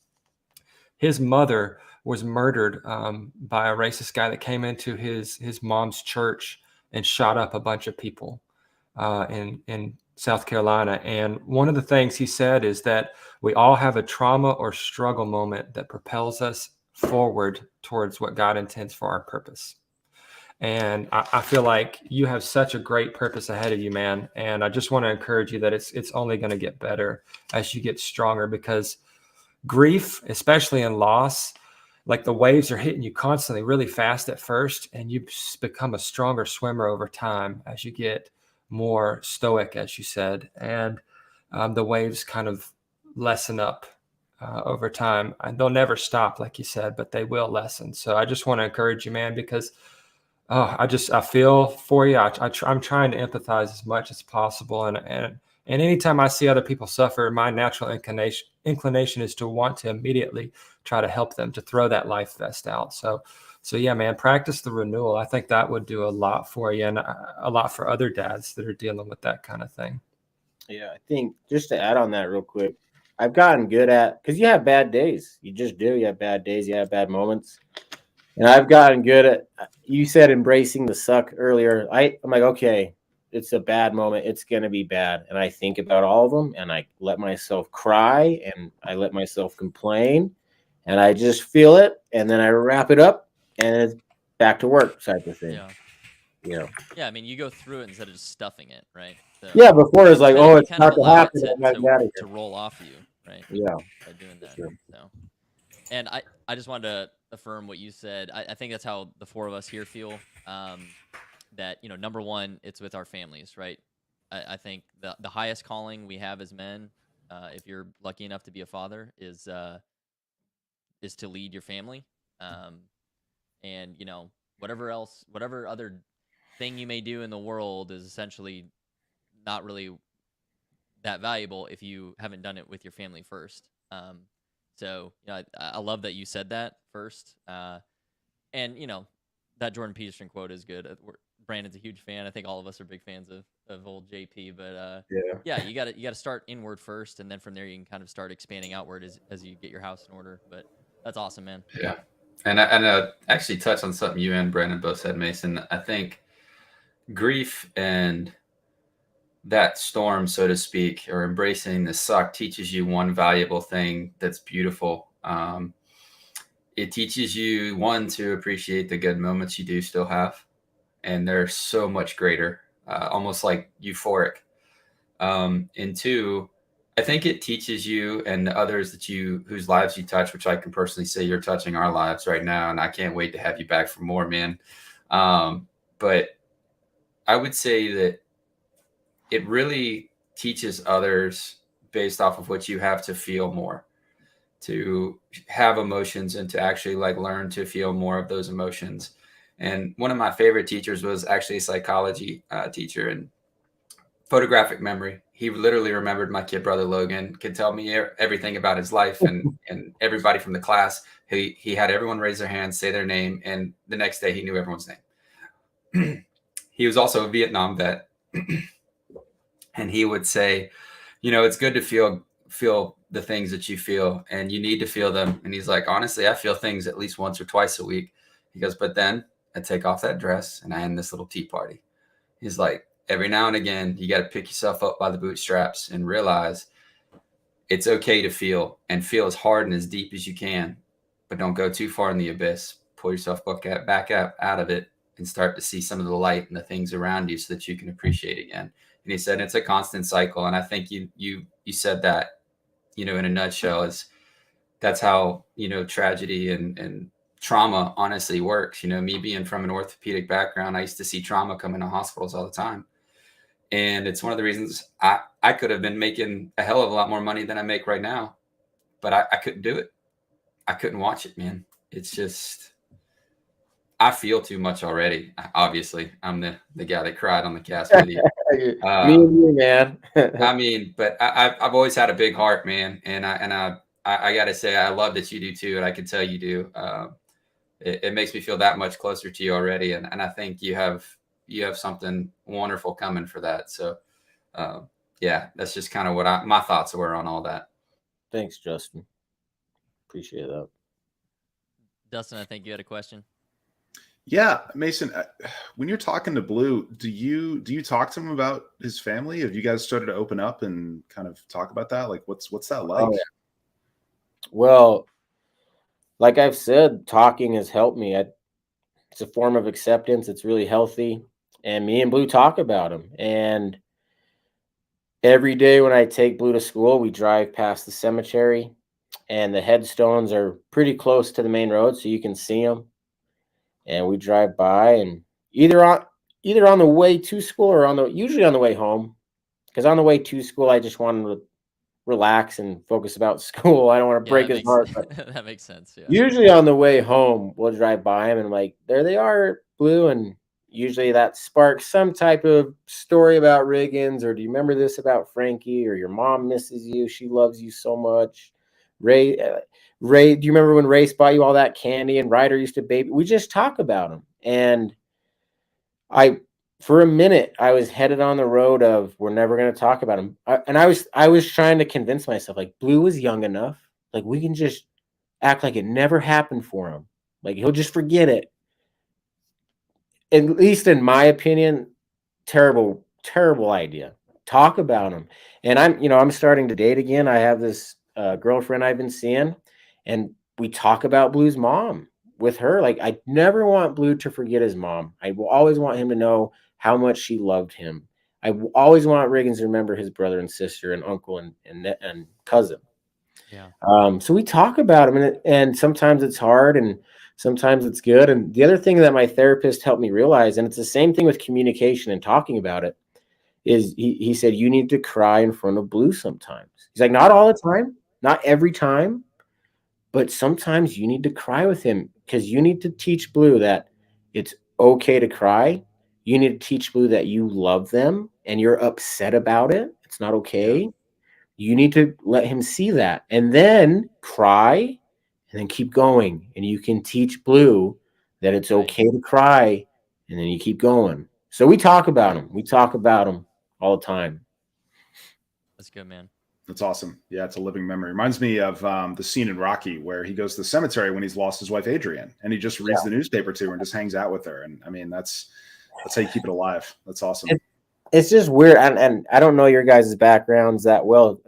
F: His mother was murdered by a racist guy that came into his mom's church and shot up a bunch of people in South Carolina. And one of the things he said is that we all have a trauma or struggle moment that propels us forward towards what God intends for our purpose. And I feel like you have such a great purpose ahead of you, man. And I just want to encourage you that it's only going to get better as you get stronger, because grief, especially in loss, like, the waves are hitting you constantly really fast at first, and you become a stronger swimmer over time as you get more stoic, as you said. And the waves kind of lessen up over time, and they'll never stop, like you said, but they will lessen. So I just want to encourage you, man, because I feel for you. I'm trying to empathize as much as possible. And anytime I see other people suffer, my natural inclination is to want to immediately try to help them, to throw that life vest out. So yeah, man, practice the renewal. I think that would do a lot for you, and a lot for other dads that are dealing with that kind of thing.
C: Yeah, I think just to add on that real quick, I've gotten good at, because you have bad days. You just do. You have bad days. You have bad moments. And I've gotten good at, you said embracing the suck earlier. I'm like, okay, it's a bad moment. It's going to be bad. And I think about all of them, and I let myself cry, and I let myself complain, and I just feel it. And then I wrap it up, and it's back to work type of thing.
B: Yeah.
C: You know?
B: Yeah. I mean, you go through it instead of just stuffing it, right? So
C: Yeah. Before it's like,
B: you
C: it's not to happen.
B: to roll off you, right?
C: Yeah.
B: By doing that.
C: Sure.
B: So, and I just wanted to affirm what you said. I think that's how the four of us here feel. That, you know, number one, it's with our families, right? I think the highest calling we have as men, if you're lucky enough to be a father, is to lead your family. And whatever other thing you may do in the world is essentially not really that valuable if you haven't done it with your family first. So I love that you said that first. And that Jordan Peterson quote is good. Brandon's a huge fan. I think all of us are big fans of old JP. But yeah, you gotta start inward first, and then from there you can kind of start expanding outward as you get your house in order. But that's awesome, man.
D: Yeah, and I actually touch on something you and Brandon both said, Mason. I think grief and that storm, so to speak, or embracing the suck teaches you one valuable thing that's beautiful. It teaches you, one, to appreciate the good moments you do still have, and they're so much greater, almost like euphoric. And two, I think it teaches you and the others whose lives you touch, which I can personally say you're touching our lives right now, and I can't wait to have you back for more, man. But I would say that it really teaches others based off of what you have to feel more, to have emotions and to actually learn to feel more of those emotions. And one of my favorite teachers was actually a psychology teacher and photographic memory. He literally remembered my kid brother Logan, could tell me everything about his life and everybody from the class. He had everyone raise their hands, say their name, and the next day he knew everyone's name. He was also a Vietnam vet. And he would say, it's good to feel the things that you feel, and you need to feel them. And he's like, honestly, I feel things at least once or twice a week. He goes, but then I take off that dress and I end this little tea party. He's like, every now and again, you got to pick yourself up by the bootstraps and realize it's okay to feel, and feel as hard and as deep as you can, but don't go too far in the abyss. Pull yourself back out of it and start to see some of the light and the things around you so that you can appreciate again. And he said, it's a constant cycle. And I think you said that, in a nutshell, that's how, tragedy and trauma honestly works. Me being from an orthopedic background, I used to see trauma come into hospitals all the time. And it's one of the reasons I could have been making a hell of a lot more money than I make right now, but I couldn't do it. I couldn't watch it, man. It's just, I feel too much already. Obviously, I'm the guy that cried on the cast video.
C: Me and you, man.
D: I mean, but I've always had a big heart, man, and I got to say I love that you do too, and I can tell you do. It makes me feel that much closer to you already, and I think you have something wonderful coming for that. So, yeah, that's just kind of what my thoughts were on all that.
C: Thanks, Justin. Appreciate that.
B: Dustin, I think you had a question.
E: Yeah, Mason, when you're talking to Blue, do you talk to him about his family? Have you guys started to open up and kind of talk about that? Like, what's that like?
C: Oh, yeah. Well, like I've said, talking has helped me. It's a form of acceptance. It's really healthy. And me and Blue talk about him. And every day when I take Blue to school, we drive past the cemetery, and the headstones are pretty close to the main road, so you can see them. And we drive by, and either on the way to school or usually on the way home, because on the way to school, I just wanted to relax and focus about school. I don't want to break his heart.
B: That makes sense. Yeah.
C: Usually on the way home, we'll drive by him, and I'm like, there they are, Blue. And usually that sparks some type of story about Riggins, or do you remember this about Frankie, or your mom misses you. She loves you so much. Ray, do you remember when Ray bought you all that candy and Ryder used to baby? We just talk about him. And for a minute, I was headed on the road of we're never going to talk about him. I was trying to convince myself, like, Blue was young enough. Like, we can just act like it never happened for him. Like, he'll just forget it. At least in my opinion, terrible idea. Talk about him. And I'm starting to date again. I have this girlfriend I've been seeing, and we talk about Blue's mom with her. Like, I never want Blue to forget his mom. I will always want him to know how much she loved him. I always want Riggins to remember his brother and sister and uncle and cousin.
B: Yeah.
C: So we talk about him, and sometimes it's hard and sometimes it's good. And the other thing that my therapist helped me realize, and it's the same thing with communication and talking about it, is he said, you need to cry in front of Blue sometimes. He's like, not all the time, not every time, but sometimes you need to cry with him because you need to teach Blue that it's okay to cry. You need to teach Blue that you love them and you're upset about it. It's not okay.
B: Yeah.
C: You need to let him see that and then cry and then keep going. And you can teach Blue that it's
B: Right.
C: okay to cry and then you keep going. So we talk about him. We talk about him all the time.
B: That's good, man.
E: That's awesome. Yeah, it's a living memory. Reminds me of the scene in Rocky where he goes to the cemetery when he's lost his wife Adrian, and he just reads the newspaper to her and just hangs out with her. And I mean, that's how you keep it alive. That's awesome.
C: It's just weird, and I don't know your guys' backgrounds that well.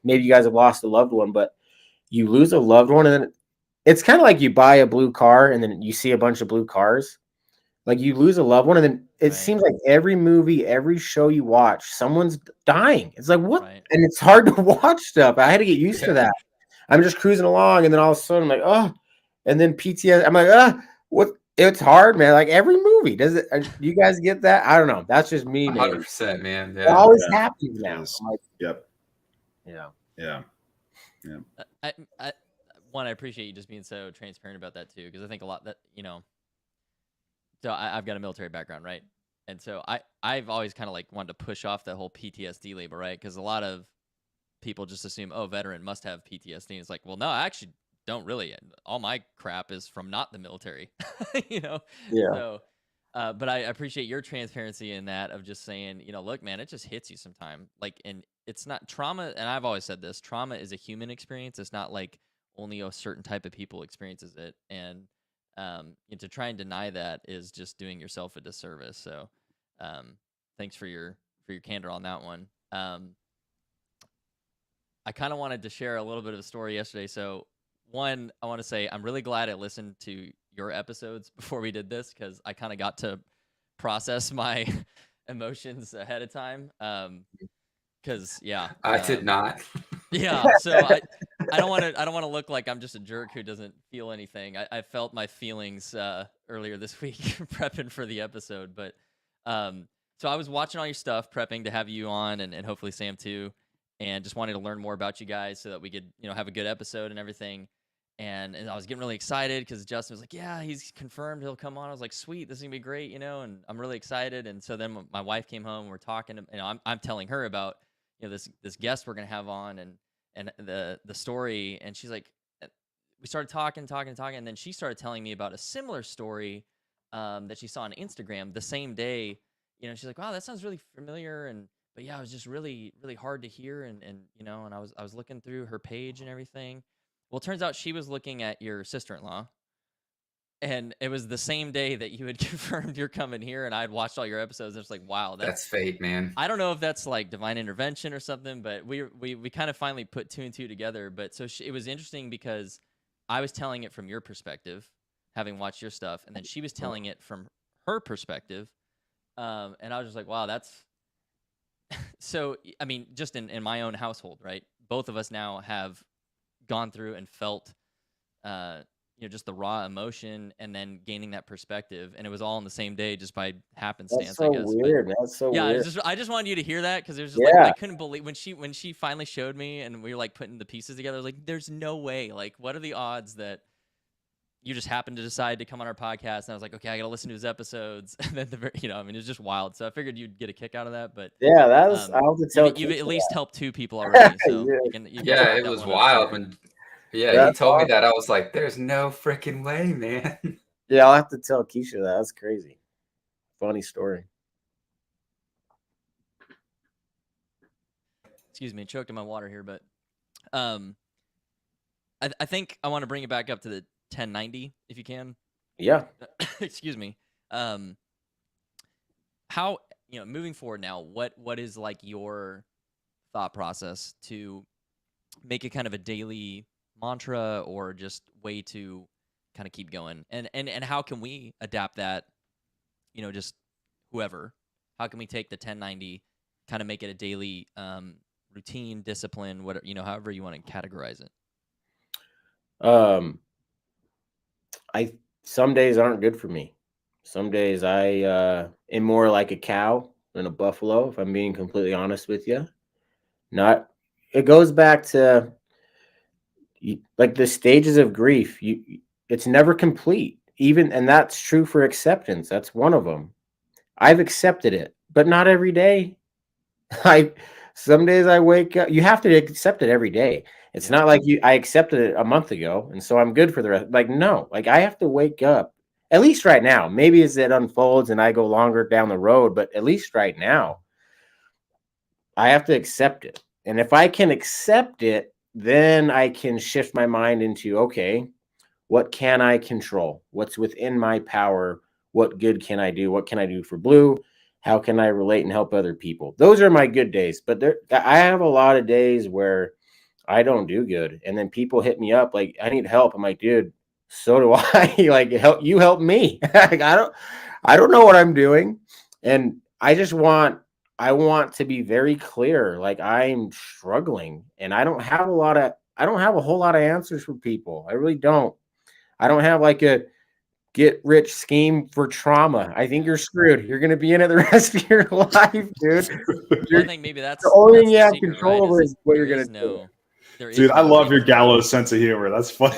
C: Maybe you guys have lost a loved one, but you lose a loved one, and then it's kind of like you buy a blue car, and then you see a bunch of blue cars. Like you lose a loved one, and then it seems like every movie, every show you watch, someone's dying. It's like, what?
B: Right.
C: And it's hard to watch stuff. I had to get used to that. I'm just cruising along, and then all of a sudden I'm like, oh, and then PTSD. I'm like, what? It's hard, man. Like every movie, does it? Do you guys get that? I don't know. That's just me, man.
D: 100%, man.
C: It always happens now.
E: Yes.
C: I'm like,
E: Yep.
C: yeah.
B: I appreciate you just being so transparent about that too, because I think a lot that So I've got a military background, right? And so I've always kind of like wanted to push off that whole PTSD label, right? Because a lot of people just assume, oh, veteran must have PTSD. And it's like, well, no, I actually don't really. All my crap is from not the military, Yeah. So, but I appreciate your transparency in that of just saying, look, man, it just hits you sometime. Like, and it's not trauma. And I've always said this: trauma is a human experience. It's not like only a certain type of people experiences it. And to try and deny that is just doing yourself a disservice. So, thanks for your candor on that one. I kind of wanted to share a little bit of a story yesterday. So, one, I want to say I'm really glad I listened to your episodes before we did this because I kind of got to process my emotions ahead of time. Because
D: I did not.
B: Yeah, so I don't want to look like I'm just a jerk who doesn't feel anything. I felt my feelings earlier this week prepping for the episode, but so I was watching all your stuff, prepping to have you on, and hopefully Sam too, and just wanted to learn more about you guys so that we could have a good episode and everything. And I was getting really excited because Justin was like, "Yeah, he's confirmed he'll come on." I was like, "Sweet, this is gonna be great," and I'm really excited. And so then my wife came home, and we're talking, I'm telling her about this guest we're gonna have on and the story, and she's like, we started talking, and then she started telling me about a similar story that she saw on Instagram the same day. She's like, "Wow, that sounds really familiar," but yeah, it was just really, really hard to hear, and I was looking through her page and everything. Well, it turns out she was looking at your sister-in-law, and it was the same day that you had confirmed you're coming here, and I had watched all your episodes. And it's like, wow,
D: that's fate, man.
B: I don't know if that's like divine intervention or something, but we kind of finally put two and two together. But so it was interesting because I was telling it from your perspective, having watched your stuff, and then she was telling it from her perspective, and I was just like, wow, that's so. I mean, just in my own household, right? Both of us now have gone through and felt just the raw emotion and then gaining that perspective, and it was all on the same day just by happenstance.
C: That's so
B: I guess
C: weird. That's so weird.
B: I just wanted you to hear that because it was just like I couldn't believe when she finally showed me and we were like putting the pieces together. I was like, there's no way. Like, what are the odds that you just happened to decide to come on our podcast? And I was like, okay, I gotta listen to his episodes. And then it was just wild. So I figured you'd get a kick out of that. But
C: yeah, that was I'll have to tell
B: you've at least helped two people already. So
D: it was wild when he told me that. I was like, there's no freaking way, man.
C: Yeah, I'll have to tell Keisha that. That's crazy. Funny story.
B: Excuse me, choked on my water here, but I think I want to bring it back up to the 1090 if you can.
C: Yeah.
B: Excuse me. How moving forward now, what is like your thought process to make it kind of a daily mantra or just way to kind of keep going, and how can we adapt that, just whoever, how can we take the 1090, kind of make it a daily routine, discipline, whatever, however you want to categorize it?
C: Some days aren't good for me. Some days I am more like a cow. than a buffalo, if I'm being completely honest with you. It goes back to like the stages of grief. It's never complete. And that's true for acceptance. That's one of them. I've accepted it, but not every day. Some days I wake up, you have to accept it every day. It's not like I accepted it a month ago and so I'm good for the rest. Like, no, like I have to wake up, at least right now. Maybe as it unfolds and I go longer down the road, but at least right now, I have to accept it. And if I can accept it, then I can shift my mind into, okay, what can I control? What's within my power? What good can I do? What can I do for Blue? How can I relate and help other people? Those are my good days. But I have a lot of days where I don't do good. And then people hit me up like, I need help. I'm like, dude, so do I. Like, help me. Like, I don't know what I'm doing. And I want to be very clear. Like, I'm struggling and I don't have a whole lot of answers for people. I really don't. I don't have like a get rich scheme for trauma. I think you're screwed. You're going to be in it the rest of your life, dude.
B: I think maybe that's
C: the only thing you have
B: secret,
C: control
B: right,
C: over is what
B: there
C: you're going
B: is
C: to
B: no,
C: do.
E: Dude, I love your gallows sense of humor. That's funny.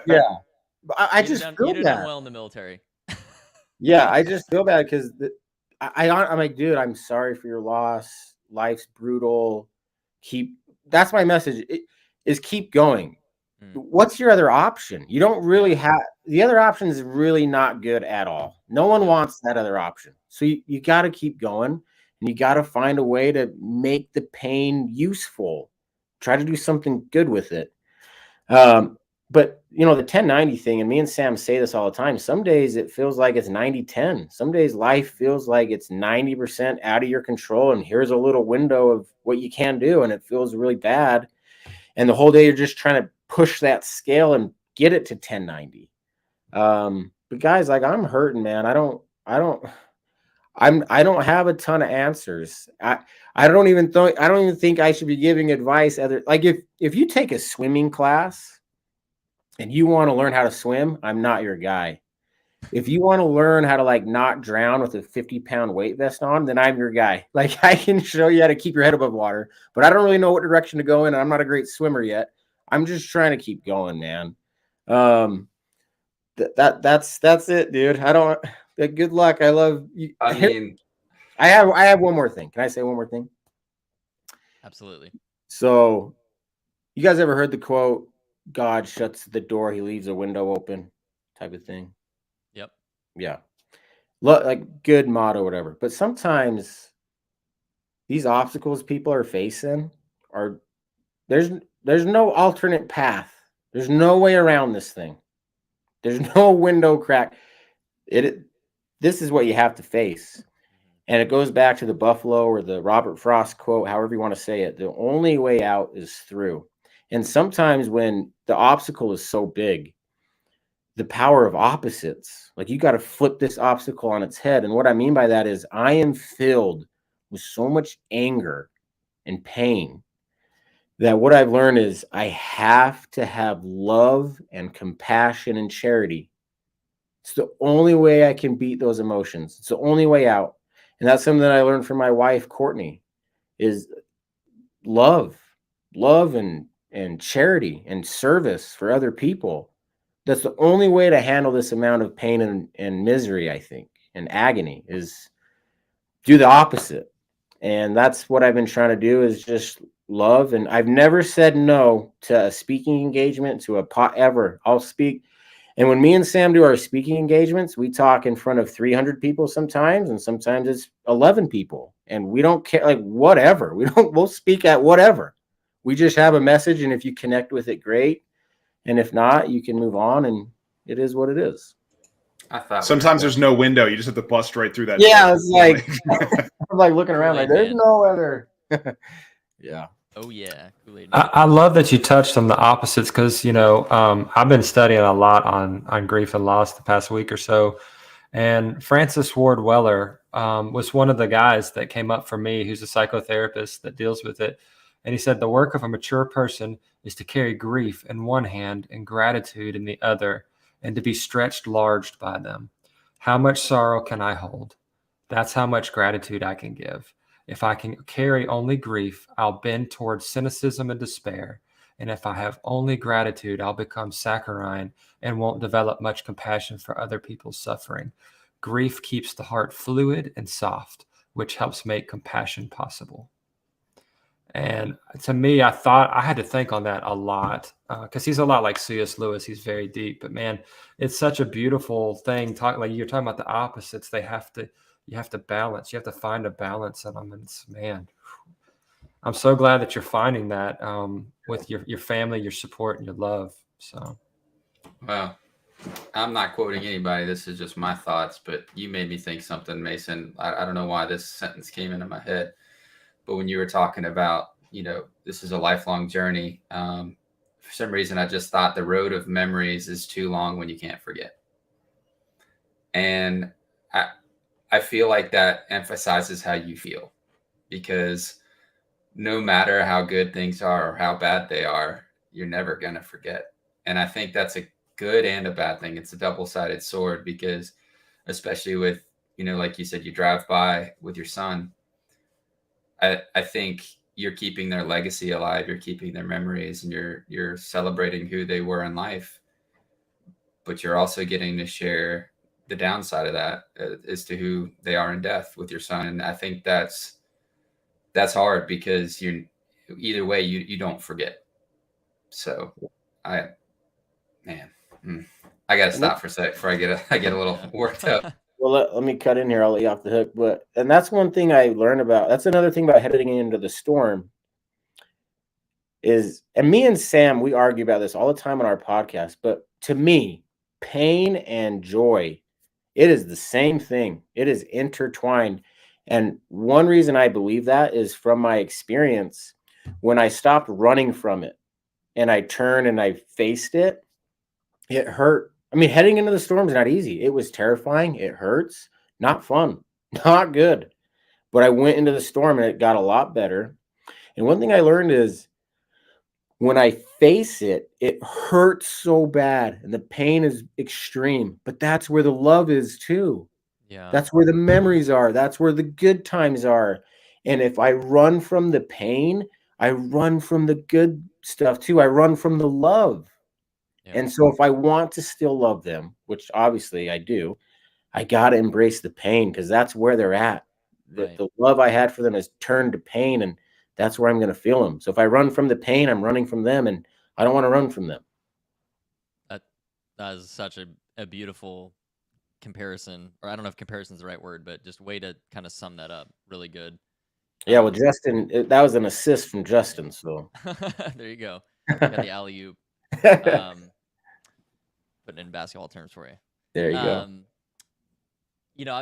C: Yeah. But I just
B: you
C: feel
B: did
C: bad.
B: well in the military.
C: Yeah, I just feel bad because I'm like, dude, I'm sorry for your loss. Life's brutal. That's my message. Is keep going. What's your other option? You don't really have the other option is really not good at all. No one wants that other option. So you got to keep going and you got to find a way to make the pain useful. Try to do something good with it. But the 1090 thing, and me and Sam say this all the time. Some days it feels like it's 90-10. Some days life feels like it's 90% out of your control. And here's a little window of what you can do. And it feels really bad. And the whole day you're just trying to push that scale and get it to 1090. But guys, like I'm hurting, man. I don't have a ton of answers. I don't even think I should be giving advice like if you take a swimming class and you want to learn how to swim, I'm not your guy. If you want to learn how to like not drown with a 50-pound weight vest on, then I'm your guy. Like I can show you how to keep your head above water, but I don't really know what direction to go in. And I'm not a great swimmer yet. I'm just trying to keep going, man. That's it, dude. Good luck. I love you.
D: I mean,
C: I have one more thing. Can I say one more thing?
B: Absolutely.
C: So you guys ever heard the quote, God shuts the door, he leaves a window open type of thing?
B: Yep.
C: Yeah. Like good motto, whatever. But sometimes these obstacles people are facing there's no alternate path. There's no way around this thing. There's no window crack. This is what you have to face. And it goes back to the Buffalo or the Robert Frost quote, however you want to say it. The only way out is through. And sometimes when the obstacle is so big, the power of opposites, like you got to flip this obstacle on its head. And what I mean by that is I am filled with so much anger and pain that what I've learned is I have to have love and compassion and charity. It's the only way I can beat those emotions. It's the only way out. And that's something that I learned from my wife, Kortni, is love and charity and service for other people. That's the only way to handle this amount of pain and misery, I think, and agony is do the opposite. And that's what I've been trying to do is just love. And I've never said no to a speaking engagement, to a pot ever. I'll speak. And when me and Sam do our speaking engagements, we talk in front of 300 people sometimes, and sometimes it's 11 people. And we don't care, like whatever. We'll speak at whatever. We just have a message. And if you connect with it, great. And if not, you can move on. And it is what it is.
D: I thought
E: sometimes there's no window. You just have to bust right through that.
C: Yeah,
E: door.
C: it's like I'm like looking around like there's no other. Yeah.
B: Oh yeah. Kool-Aid.
F: I love that you touched on the opposites because I've been studying a lot on grief and loss the past week or so, and Francis Ward Weller was one of the guys that came up for me, who's a psychotherapist that deals with it, and he said the work of a mature person is to carry grief in one hand and gratitude in the other, and to be stretched large by them. How much sorrow can I hold? That's how much gratitude I can give. If I can carry only grief, I'll bend towards cynicism and despair. And if I have only gratitude, I'll become saccharine and won't develop much compassion for other people's suffering. Grief keeps the heart fluid and soft, which helps make compassion possible. And to me, I thought I had to think on that a lot because he's a lot like C.S. Lewis. He's very deep, but man, it's such a beautiful thing. Like you're talking about the opposites. You have to balance. You have to find a balance in them. And man, I'm so glad that you're finding that with your family, your support, and your love. So,
D: well, I'm not quoting anybody. This is just my thoughts, but you made me think something, Mason. I don't know why this sentence came into my head. But when you were talking about, this is a lifelong journey, for some reason, I just thought the road of memories is too long when you can't forget. And I feel like that emphasizes how you feel, because no matter how good things are or how bad they are, you're never going to forget. And I think that's a good and a bad thing. It's a double-sided sword, because especially with, like you said, you drive by with your son, I think you're keeping their legacy alive. You're keeping their memories, and you're celebrating who they were in life. But you're also getting to share the downside of that as to who they are in death with your son. And I think that's hard, because either way you don't forget. So I got to stop for a sec before I get a little worked up.
C: Well, let me cut in here. I'll let you off the hook. And that's one thing I learned about. That's another thing about heading into the storm and me and Sam, we argue about this all the time on our podcast. But to me, pain and joy, it is the same thing. It is intertwined. And one reason I believe that is from my experience. When I stopped running from it and I turned and I faced it, it hurt. I mean, heading into the storm is not easy. It was terrifying. It hurts. Not fun. Not good. But I went into the storm and it got a lot better. And one thing I learned is when I face it, it hurts so bad and the pain is extreme. But that's where the love is too.
B: Yeah.
C: That's where the memories are. That's where the good times are. And if I run from the pain, I run from the good stuff too. I run from the love. Yeah. And so if I want to still love them, which obviously I do, I got to embrace the pain, because that's where they're at. The love I had for them has turned to pain, and that's where I'm going to feel them. So if I run from the pain, I'm running from them, and I don't want to run from them.
B: That is such a beautiful comparison, or I don't know if comparison is the right word, but just way to kind of sum that up. Really good.
C: Yeah, well, Justin, that was an assist from Justin. So
B: there you go. Got the alley-oop. Putting it in basketball terms for you.
C: There you go.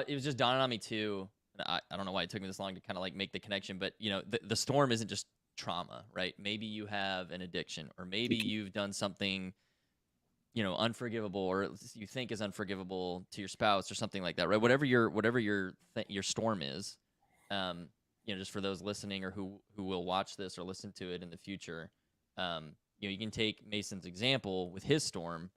B: It was just dawning on me too. I don't know why it took me this long to kind of like make the connection, but the storm isn't just trauma, right? Maybe you have an addiction, or maybe you've done something, unforgivable, or you think is unforgivable to your spouse or something like that, right? Whatever your storm is, just for those listening or who will watch this or listen to it in the future, you can take Mason's example with his storm,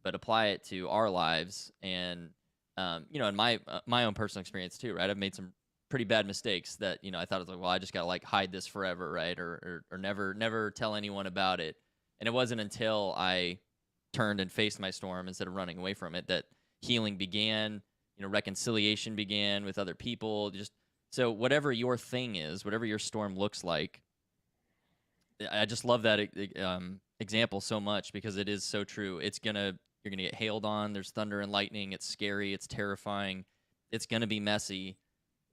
B: but apply it to our lives. And, in my own personal experience too, right? I've made some pretty bad mistakes that, I thought it was like, well, I just got to like hide this forever. Right. Or never tell anyone about it. And it wasn't until I turned and faced my storm instead of running away from it that healing began, reconciliation began with other people. So whatever your thing is, whatever your storm looks like, I just love that example so much, because it is so true. You're gonna get hailed on. There's thunder and lightning. It's scary. It's terrifying. It's gonna be messy,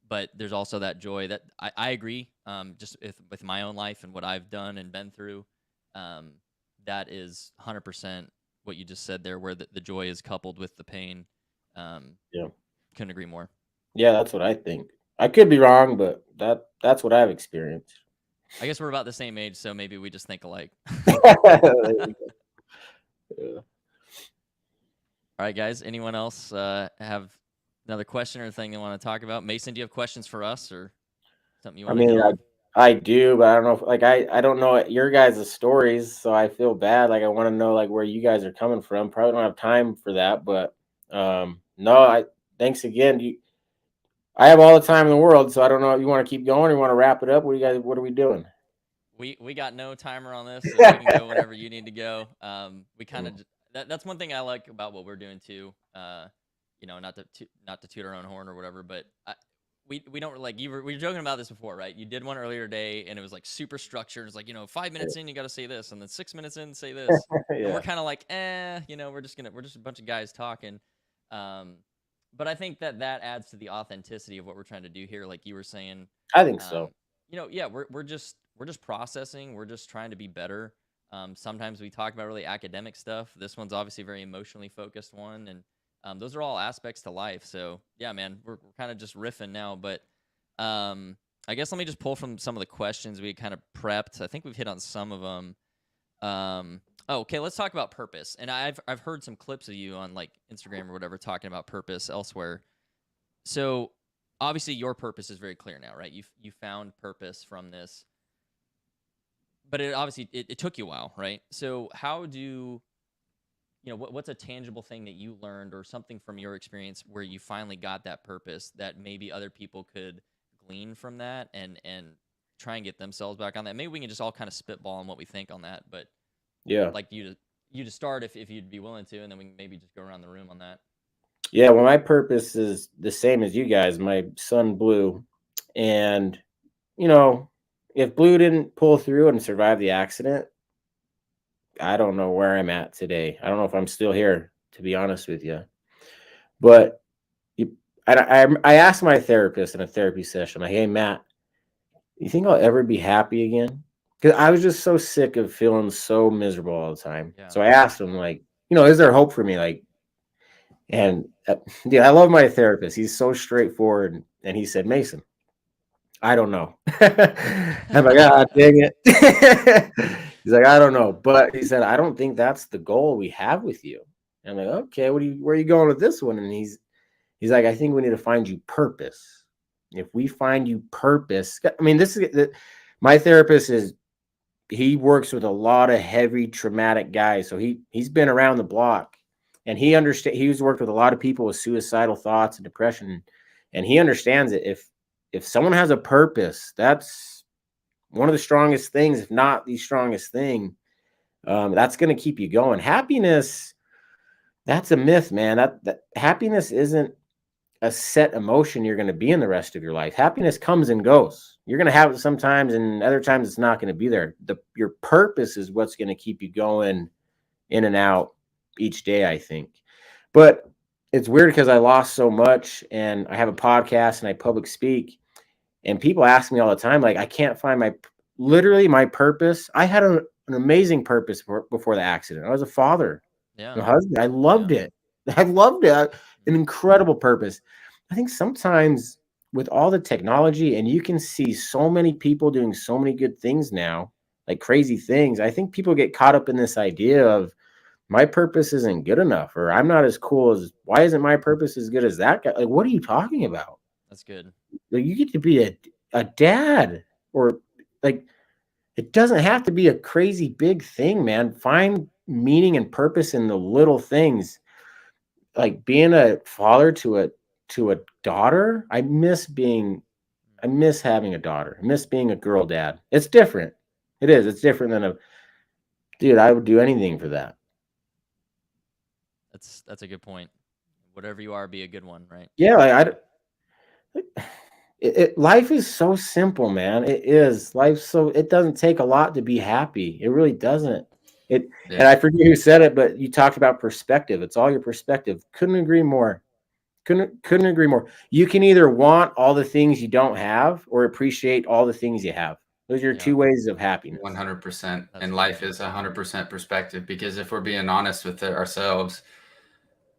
B: but there's also that joy that I agree. Just with my own life and what I've done and been through, that is 100% what you just said there, where the joy is coupled with the pain.
C: Yeah,
B: couldn't agree more.
C: Yeah, that's what I think. I could be wrong, but that's what I've experienced.
B: I guess we're about the same age, so maybe we just think alike.
C: Yeah.
B: All right, guys. Anyone else have another question or thing they want to talk about? Mason, do you have questions for us or something you want to know?
C: I do, but I don't know if, like, I don't know your guys' stories, so I feel bad. Like, I want to know like where you guys are coming from. Probably don't have time for that, but no, thanks again. I have all the time in the world, so I don't know if you want to keep going or you want to wrap it up. What are we doing?
B: We got no timer on this, so you can go whenever you need to go. We kind of that's one thing I like about what we're doing too. Not to toot our own horn or whatever, but we don't like we were joking about this before, right? You did one earlier today, and it was like super structured. It's like 5 minutes in, you got to say this, and then 6 minutes in, say this.
C: Yeah.
B: And we're kind of like, we're just a bunch of guys talking. But I think that adds to the authenticity of what we're trying to do here, like you were saying.
C: I think so.
B: We're just processing. We're just trying to be better. Sometimes we talk about really academic stuff. This one's obviously a very emotionally focused one, and those are all aspects to life. So yeah, man, we're kind of just riffing now. But I guess let me just pull from some of the questions we kind of prepped. I think we've hit on some of them. Okay, let's talk about purpose. And I've heard some clips of you on like Instagram or whatever talking about purpose elsewhere. So obviously your purpose is very clear now, right? You found purpose from this, but it took you a while, right? So how do what's a tangible thing that you learned or something from your experience where you finally got that purpose that maybe other people could glean from that and try and get themselves back on that? Maybe we can just all kind of spitball on what we think on that, but
C: yeah,
B: like you to start if you'd be willing to, and then we can maybe just go around the room on that.
C: Yeah, well, my purpose is the same as you guys. My son Blue, and if Blue didn't pull through and survive the accident, I don't know where I'm at today. I don't know if I'm still here, to be honest with you. But I asked my therapist in a therapy session, like, hey, Matt, you think I'll ever be happy again? Because I was just so sick of feeling so miserable all the time.
B: Yeah.
C: So I asked him, like, is there hope for me? Like, and dude, I love my therapist. He's so straightforward. And he said, Mason, I don't know. I'm like, dang it. He's like, I don't know. But he said, I don't think that's the goal we have with you. And I'm like, okay, where are you going with this one? And he's like, I think we need to find you purpose. If we find you purpose, I mean, my therapist he works with a lot of heavy traumatic guys. So he's been around the block, and he's worked with a lot of people with suicidal thoughts and depression. And he understands it. If someone has a purpose, that's one of the strongest things, if not the strongest thing. That's going to keep you going. Happiness, that's a myth, man. That happiness isn't a set emotion you're going to be in the rest of your life. Happiness comes and goes. You're going to have it sometimes, and other times it's not going to be there. Your purpose is what's going to keep you going in and out each day, I think. But it's weird because I lost so much, and I have a podcast and I public speak, and people ask me all the time, like, I can't find my purpose. I had an amazing purpose before the accident. I was a father, a husband. I loved it. I loved it. An incredible purpose. I think sometimes with all the technology, and you can see so many people doing so many good things now, like crazy things. I think people get caught up in this idea of my purpose isn't good enough, or I'm not as cool as, why isn't my purpose as good as that guy? Like, what are you talking about?
B: That's good.
C: Like, you get to be a dad, or like, it doesn't have to be a crazy big thing, man. Find meaning and purpose in the little things. Like being a father to a daughter. I miss having a daughter. I miss being a girl dad. It's different. It is. It's different than dude, I would do anything for that.
B: That's a good point. Whatever you are, be a good one, right?
C: Yeah, life is so simple, man. It is. It doesn't take a lot to be happy. It really doesn't. And I forget who said it, but you talked about perspective. It's all your perspective. Couldn't agree more. Couldn't agree more. You can either want all the things you don't have or appreciate all the things you have. Those are your two ways of happiness.
D: 100%. And life is 100% perspective, because if we're being honest with ourselves,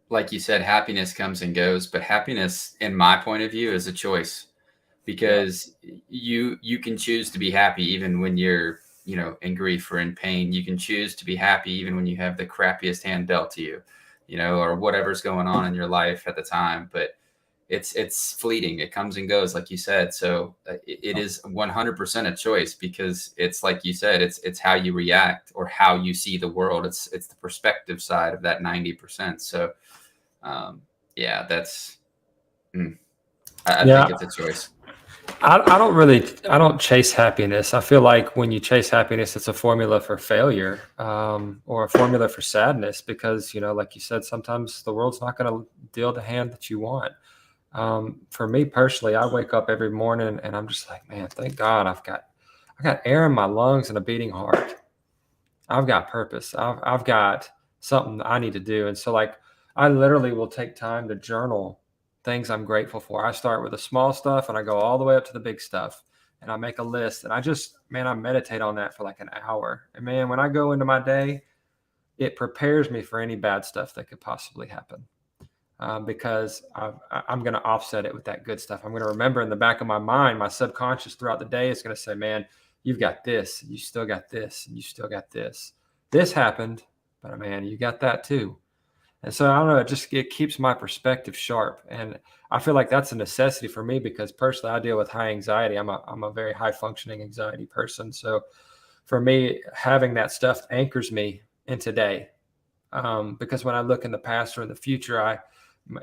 D: like you said, happiness comes and goes, but happiness, in my point of view, is a choice, because you can choose to be happy even when you're, in grief or in pain. You can choose to be happy even when you have the crappiest hand dealt to you, or whatever's going on in your life at the time. But it's fleeting. It comes and goes, like you said. So it is 100% a choice, because it's like you said, it's how you react or how you see the world. It's the perspective side of that 90%. So that's I
F: Yeah.
D: think it's a choice.
F: I don't chase happiness. I feel like when you chase happiness, it's a formula for failure, or a formula for sadness, because, like you said, sometimes the world's not going to deal the hand that you want. For me personally, I wake up every morning and I'm just like, man, thank God I got air in my lungs and a beating heart. I've got purpose. I've got something I need to do. And so, like, I literally will take time to journal things I'm grateful for. I start with the small stuff and I go all the way up to the big stuff, and I make a list, and I meditate on that for like an hour. And man, when I go into my day, it prepares me for any bad stuff that could possibly happen. Because I'm going to offset it with that good stuff. I'm going to remember in the back of my mind, my subconscious throughout the day is going to say, man, you've got this, you still got this, and you still got this. This happened, but man, you got that too. And so I don't know, it keeps my perspective sharp. And I feel like that's a necessity for me, because personally I deal with high anxiety. I'm a very high functioning anxiety person. So for me, having that stuff anchors me in today. Because when I look in the past or in the future,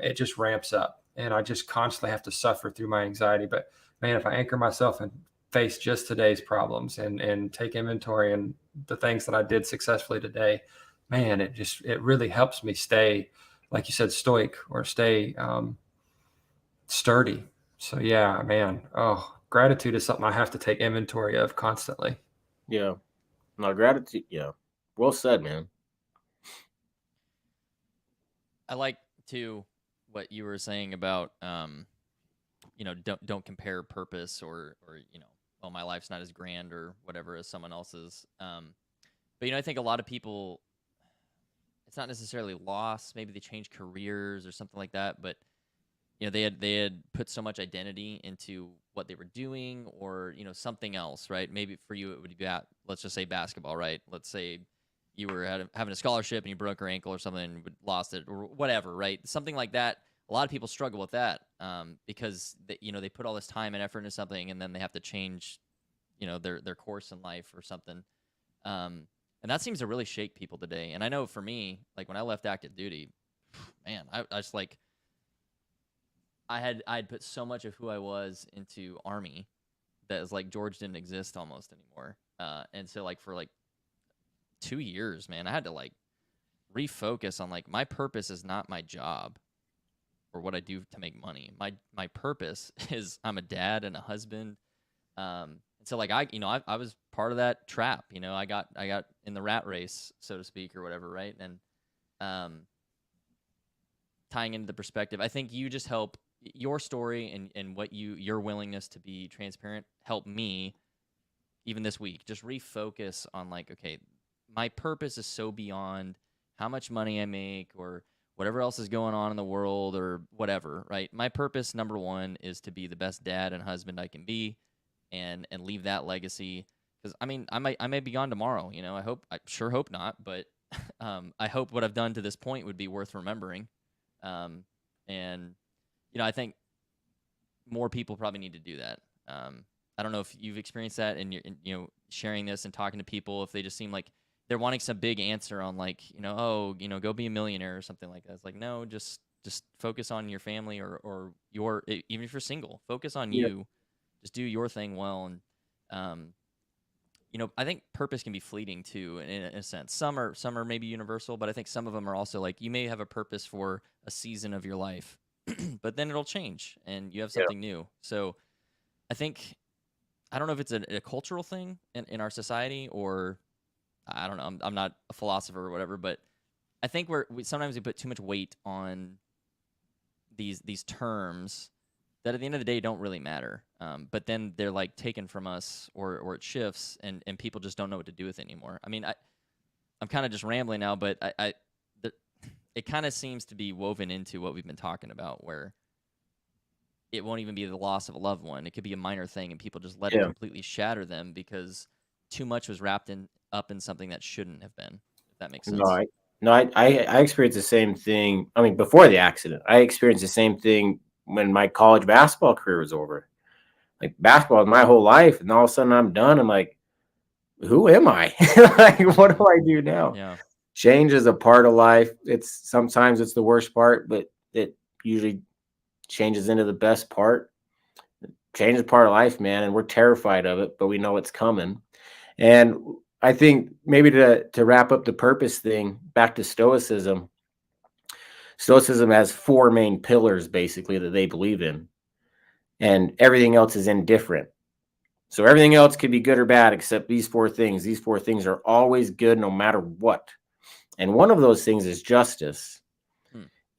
F: it just ramps up, and I just constantly have to suffer through my anxiety. But man, if I anchor myself and face just today's problems and take inventory and the things that I did successfully today, man, it really helps me stay, like you said, stoic, or stay sturdy. So yeah, man. Oh, gratitude is something I have to take inventory of constantly.
C: Yeah. No, gratitude. Yeah. Well said, man.
B: I like to what you were saying about don't compare purpose or oh, my life's not as grand or whatever as someone else's. But I think a lot of people, it's not necessarily loss. Maybe they changed careers or something like that, but they had put so much identity into what they were doing, or something else, right? Maybe for you it would be let's just say basketball, right? Let's say you were having a scholarship and you broke your ankle or something and lost it or whatever, right? Something like that. A lot of people struggle with that because they put all this time and effort into something, and then they have to change, their course in life or something. And that seems to really shake people today. And I know for me, like when I left active duty, man, I just like, I'd put so much of who I was into Army that is like George didn't exist almost anymore. And so like for like 2 years, man, I had to like refocus on like my purpose is not my job or what I do to make money. My purpose is I'm a dad and a husband. And so like I was part of that trap. I got in the rat race, so to speak, or whatever, right? And tying into the perspective, I think you just help your story and what your willingness to be transparent help me even this week just refocus on like, okay, my purpose is so beyond how much money I make or whatever else is going on in the world or whatever, right? My purpose, number one, is to be the best dad and husband I can be and leave that legacy. Because I mean, I may be gone tomorrow, I sure hope not, but I hope what I've done to this point would be worth remembering. And I think more people probably need to do that. I don't know if you've experienced that and you're sharing this and talking to people, if they just seem like they're wanting some big answer on like, go be a millionaire or something like that. It's like, no, just focus on your family or even if you're single, focus on you, just do your thing well. And, I think purpose can be fleeting too, in a sense. Some are maybe universal, but I think some of them are also like, you may have a purpose for a season of your life, but then it'll change and you have something new. So I don't know if it's a cultural thing in our society, or I don't know. I'm not a philosopher or whatever, but I think sometimes we put too much weight on these terms that at the end of the day don't really matter. But then they're like taken from us or it shifts and people just don't know what to do with it anymore. I mean, I'm kind of just rambling now, but it kind of seems to be woven into what we've been talking about, where it won't even be the loss of a loved one. It could be a minor thing and people just let it completely shatter them because too much was wrapped up in something that shouldn't have been, if that makes sense.
C: I experienced the same thing. I mean, before the accident, I experienced the same thing when my college basketball career was over. Like basketball was my whole life, and all of a sudden I'm done. I'm like, who am I? Like, what do I do now?
B: Yeah.
C: Change is a part of life. Sometimes it's the worst part, but it usually changes into the best part. change is part of life, man, and we're terrified of it, but we know it's coming. And I think maybe to wrap up the purpose thing, back to Stoicism. Stoicism has 4 main pillars basically that they believe in, and everything else is indifferent. So everything else could be good or bad except these 4 things. These 4 things are always good no matter what. And one of those things is justice.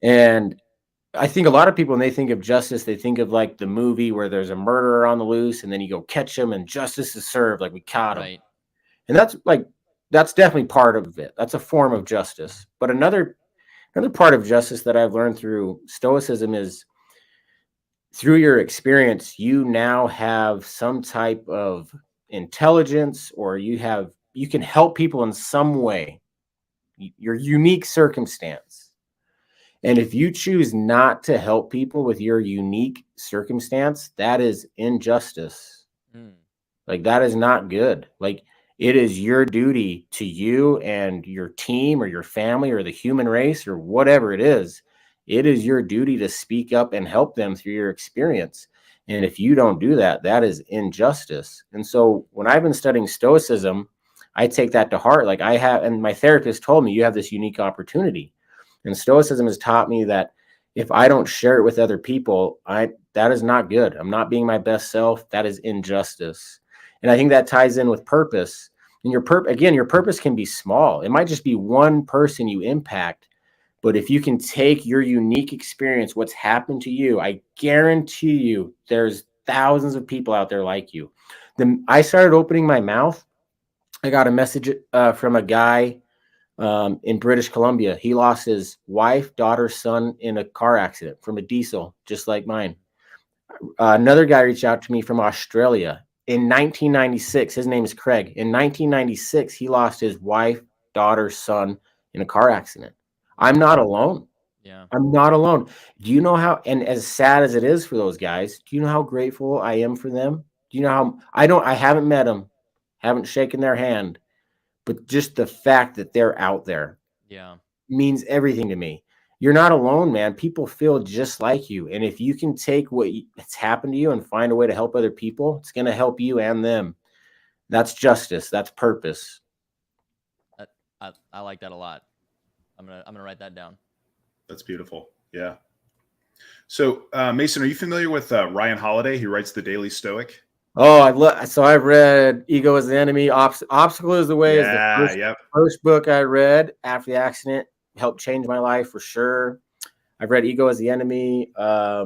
C: And I think a lot of people, when they think of justice, they think of like the movie where there's a murderer on the loose and then you go catch him and justice is served, like we caught him.
B: Right.
C: And that's definitely part of it. That's a form of justice. But another part of justice that I've learned through Stoicism is, through your experience, you now have some type of intelligence, or you can help people in some way, your unique circumstance. And if you choose not to help people with your unique circumstance, that is injustice. Like, that is not good. Like, it is your duty to you and your team or your family or the human race or whatever it is. It is your duty to speak up and help them through your experience. And if you don't do that, that is injustice. And so when I've been studying Stoicism, I take that to heart. Like, and my therapist told me, you have this unique opportunity. And Stoicism has taught me that if I don't share it with other people, that is not good. I'm not being my best self. That is injustice. And I think that ties in with purpose. And your purpose can be small. It might just be one person you impact. But if you can take your unique experience, what's happened to you, I guarantee you there's thousands of people out there like you. Then I started opening my mouth. I got a message from a guy in British Columbia. He lost his wife, daughter, son in a car accident from a diesel, just like mine. Another guy reached out to me from Australia in 1996. His name is Craig. In 1996, he lost his wife, daughter, son in a car accident. I'm not alone.
B: Yeah.
C: I'm not alone. Do you know how, and as sad as it is for those guys, do you know how grateful I am for them? Do you know how I haven't met them, haven't shaken their hand, but just the fact that they're out there means everything to me. You're not alone, man. People feel just like you. And if you can take what's happened to you and find a way to help other people, it's going to help you and them. That's justice. That's purpose.
B: I like that a lot. I'm gonna write that down.
E: That's beautiful. Yeah. So, Mason, are you familiar with Ryan Holiday? He writes the Daily Stoic.
C: Oh, I've read Ego is the Enemy, Obstacle is the Way.
E: Yeah,
C: is the first book I read after the accident. Helped change my life for sure. I've read Ego is the Enemy. I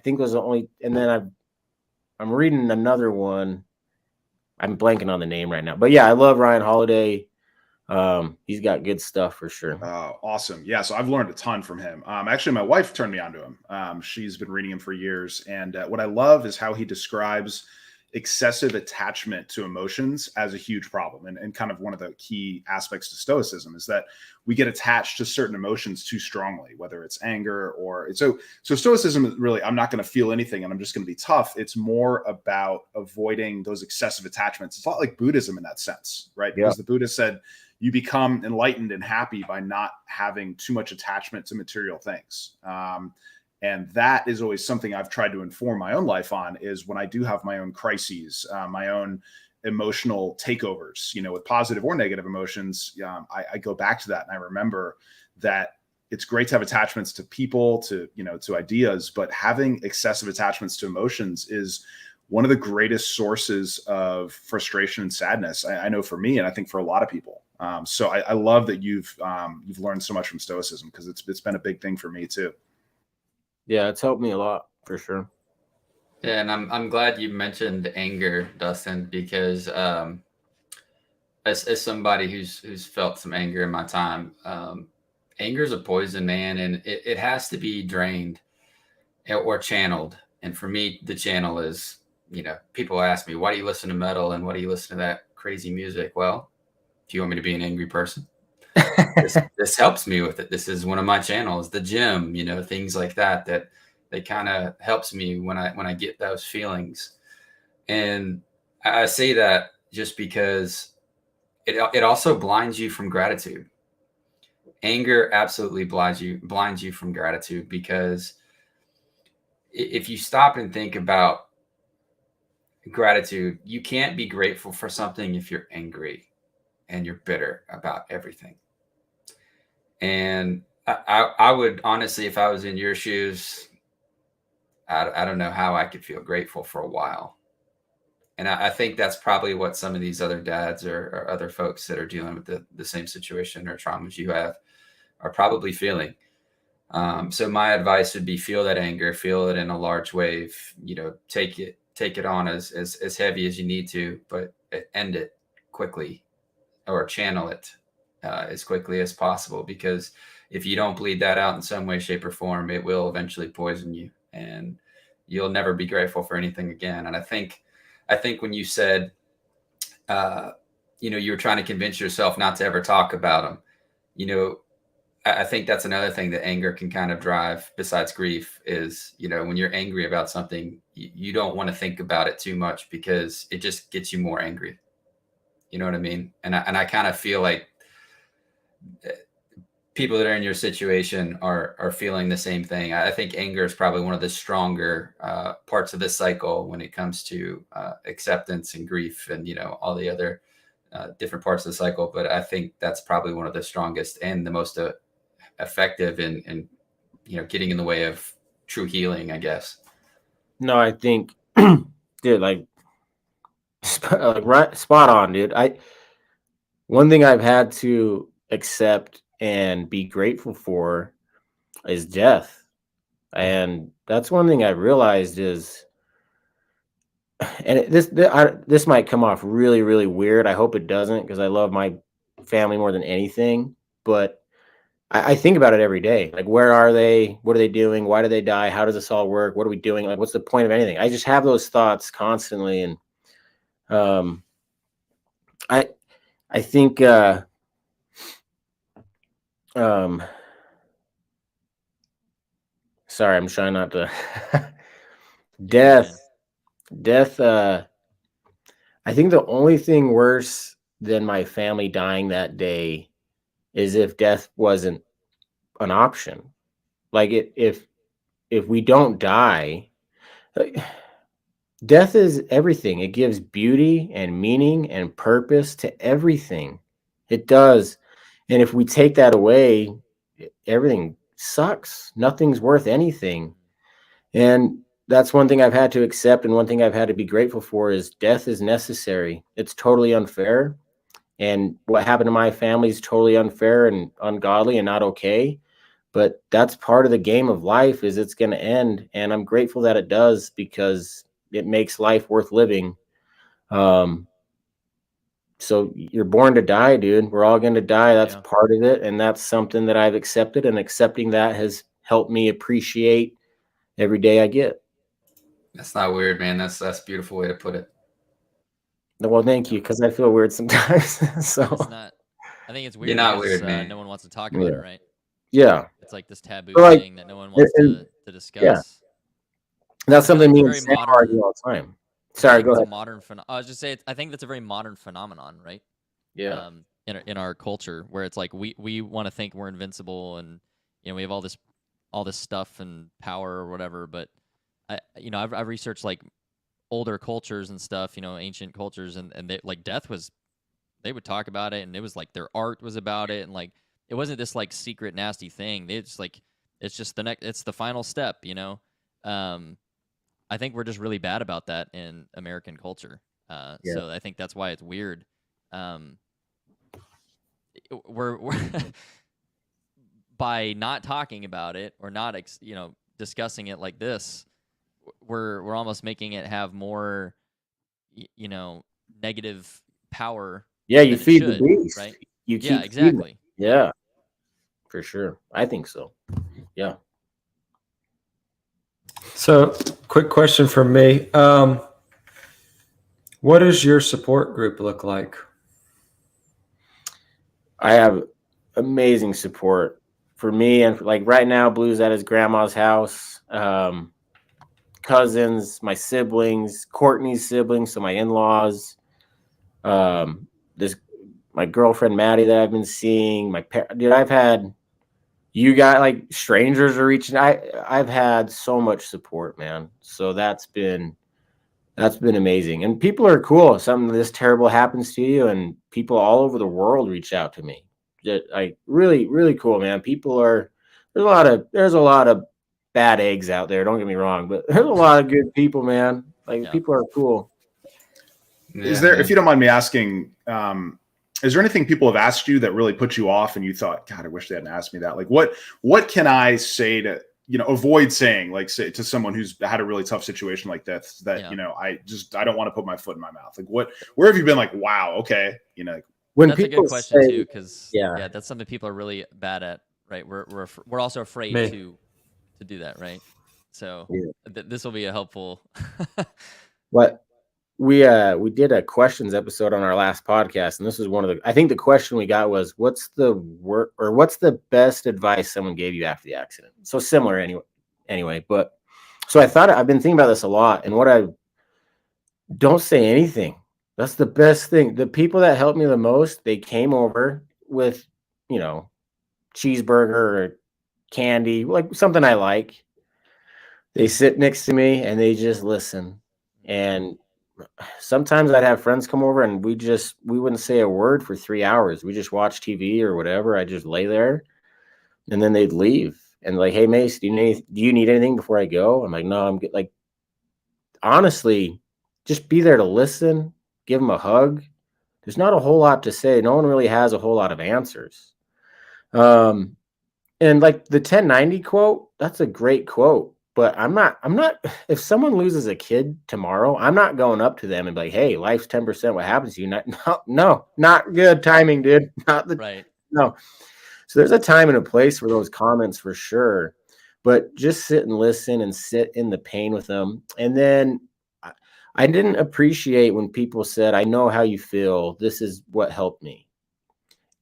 C: think it was the only, and then I'm reading another one. I'm blanking on the name right now, but yeah, I love Ryan Holiday. He's got good stuff for sure.
E: Awesome. Yeah. So I've learned a ton from him. Actually, my wife turned me on to him. She's been reading him for years. And what I love is how he describes excessive attachment to emotions as a huge problem. And kind of one of the key aspects to Stoicism is that we get attached to certain emotions too strongly, whether it's anger so Stoicism is really, I'm not going to feel anything and I'm just going to be tough. It's more about avoiding those excessive attachments. It's a lot like Buddhism in that sense, right?
C: Yeah.
E: Because the Buddha said, you become enlightened and happy by not having too much attachment to material things. And that is always something I've tried to inform my own life on, is when I do have my own crises, my own emotional takeovers, with positive or negative emotions, I go back to that and I remember that it's great to have attachments to people, to ideas, but having excessive attachments to emotions is one of the greatest sources of frustration and sadness. I know for me, and I think for a lot of people. So I love that you've learned so much from Stoicism, because it's been a big thing for me too.
C: Yeah, it's helped me a lot for sure.
D: Yeah, and I'm glad you mentioned anger, Dustin, because as somebody who's felt some anger in my time, anger is a poison, man, and it has to be drained or channeled. And for me, the channel is, people ask me, why do you listen to metal and why do you listen to that crazy music? Well, do you want me to be an angry person? This helps me with it. This is one of my channels, the gym, things like that kind of helps me when I get those feelings. And I say that just because it also blinds you from gratitude. Anger absolutely blinds you from gratitude, because if you stop and think about gratitude. You can't be grateful for something if you're angry and you're bitter about everything. And I would honestly, if I was in your shoes, I don't know how I could feel grateful for a while. And I think that's probably what some of these other dads or other folks that are dealing with the same situation or traumas you have are probably feeling. So my advice would be feel that anger, feel it in a large wave, take it on as heavy as you need to, but end it quickly or channel it as quickly as possible, because if you don't bleed that out in some way, shape, or form, it will eventually poison you and you'll never be grateful for anything again. And I think when you said, you were trying to convince yourself not to ever talk about them, I think that's another thing that anger can kind of drive besides grief is, when you're angry about something, you don't want to think about it too much because it just gets you more angry. You know what I mean? And I kind of feel like people that are in your situation are feeling the same thing. I think anger is probably one of the stronger parts of this cycle when it comes to acceptance and grief and, all the other different parts of the cycle. But I think that's probably one of the strongest and the most effective in getting in the way of true healing, I guess.
C: No, I think, dude, like right, spot on, dude. One thing I've had to accept and be grateful for is death. And that's one thing I've realized is, and this might come off really, really weird. I hope it doesn't, because I love my family more than anything. But I think about it every day. Like, where are they? What are they doing? Why do they die? How does this all work? What are we doing? Like, what's the point of anything? I just have those thoughts constantly. And I think sorry, I'm trying not to death. I think the only thing worse than my family dying that day is if death wasn't an option. Like, if we don't die, death is everything. It gives beauty and meaning and purpose to everything. It does. And if we take that away, everything sucks. Nothing's worth anything. And that's one thing I've had to accept, and one thing I've had to be grateful for is death is necessary. It's totally unfair. And what happened to my family is totally unfair and ungodly and not okay. But that's part of the game of life, is it's going to end. And I'm grateful that it does, because it makes life worth living. So you're born to die, dude. We're all going to die. That's part of it. And that's something that I've accepted, and accepting that has helped me appreciate every day I get.
D: That's not weird, man. That's a beautiful way to put it.
C: Well, thank you, because I feel weird sometimes. So
B: it's not. I think it's weird.
D: You're not
B: because,
D: weird, man.
B: No one wants to talk about it, right?
C: Yeah.
B: It's like this taboo
C: Like,
B: thing that no one wants to discuss.
C: Yeah. That's something me and
B: very
C: Sam
B: modern
C: argue all the time. Sorry, go ahead.
B: I was just saying, I think that's a very modern phenomenon, right?
C: Yeah.
B: In our culture, where it's like we want to think we're invincible, and we have all this stuff and power or whatever. But I've researched like older cultures and stuff, ancient cultures, and they, like, death was, they would talk about it, and it was like their art was about it, and like it wasn't this like secret nasty thing. It's like it's just it's the final step, I think we're just really bad about that in American culture. So I think that's why it's weird. We're by not talking about it or not, discussing it like this, we're almost making it have more, negative power.
C: Yeah, you feed the beast,
B: right?
C: You keep
B: exactly.
C: Yeah, for sure. I think so. Yeah.
F: So, quick question from me. What does your support group look like?
C: I have amazing support for me, and like right now, Blue's at his grandma's house. Cousins, my siblings, Kortni's siblings, so my in-laws. My girlfriend Maddie that I've been seeing. Dude, I've had you got like strangers are reaching. I've had so much support, man. So that's been That's been amazing. And people are cool. Something this terrible happens to you, and people all over the world reach out to me. Like really, really cool, man. There's a lot of bad eggs out there. Don't get me wrong, but there's a lot of good people, man. Like people are cool.
E: Is there, if you don't mind me asking, is there anything people have asked you that really put you off and you thought, God, I wish they hadn't asked me that? Like what can I say to, avoid saying, like, say to someone who's had a really tough situation like this, that, I don't want to put my foot in my mouth. Like where have you been like, wow, okay.
C: When
B: that's
C: people
B: a good question
C: say,
B: too, because that's something people are really bad at, right? We're also afraid to do that, right? So this will be a helpful.
C: What we did a questions episode on our last podcast, and this was one of I think the question we got was, what's the best advice someone gave you after the accident? So similar anyway, but so I've been thinking about this a lot, and don't say anything. That's the best thing. The people that helped me the most, they came over with, cheeseburger or candy, like something I like. They sit next to me and they just listen. And sometimes I'd have friends come over and we wouldn't say a word for 3 hours. We just watch TV or whatever. I just lay there, and then they'd leave and like, hey, Mace, do you need anything before I go? I'm like, no, I'm good. Like, honestly, just be there to listen, give them a hug. There's not a whole lot to say. No one really has a whole lot of answers. And like the 1090 quote, that's a great quote. But I'm not, if someone loses a kid tomorrow, I'm not going up to them and be like, hey, life's 10%. What happens to you? No, not good timing, dude.
B: Right.
C: No. So there's a time and a place for those comments for sure. But just sit and listen and sit in the pain with them. And then I didn't appreciate when people said, I know how you feel. This is what helped me.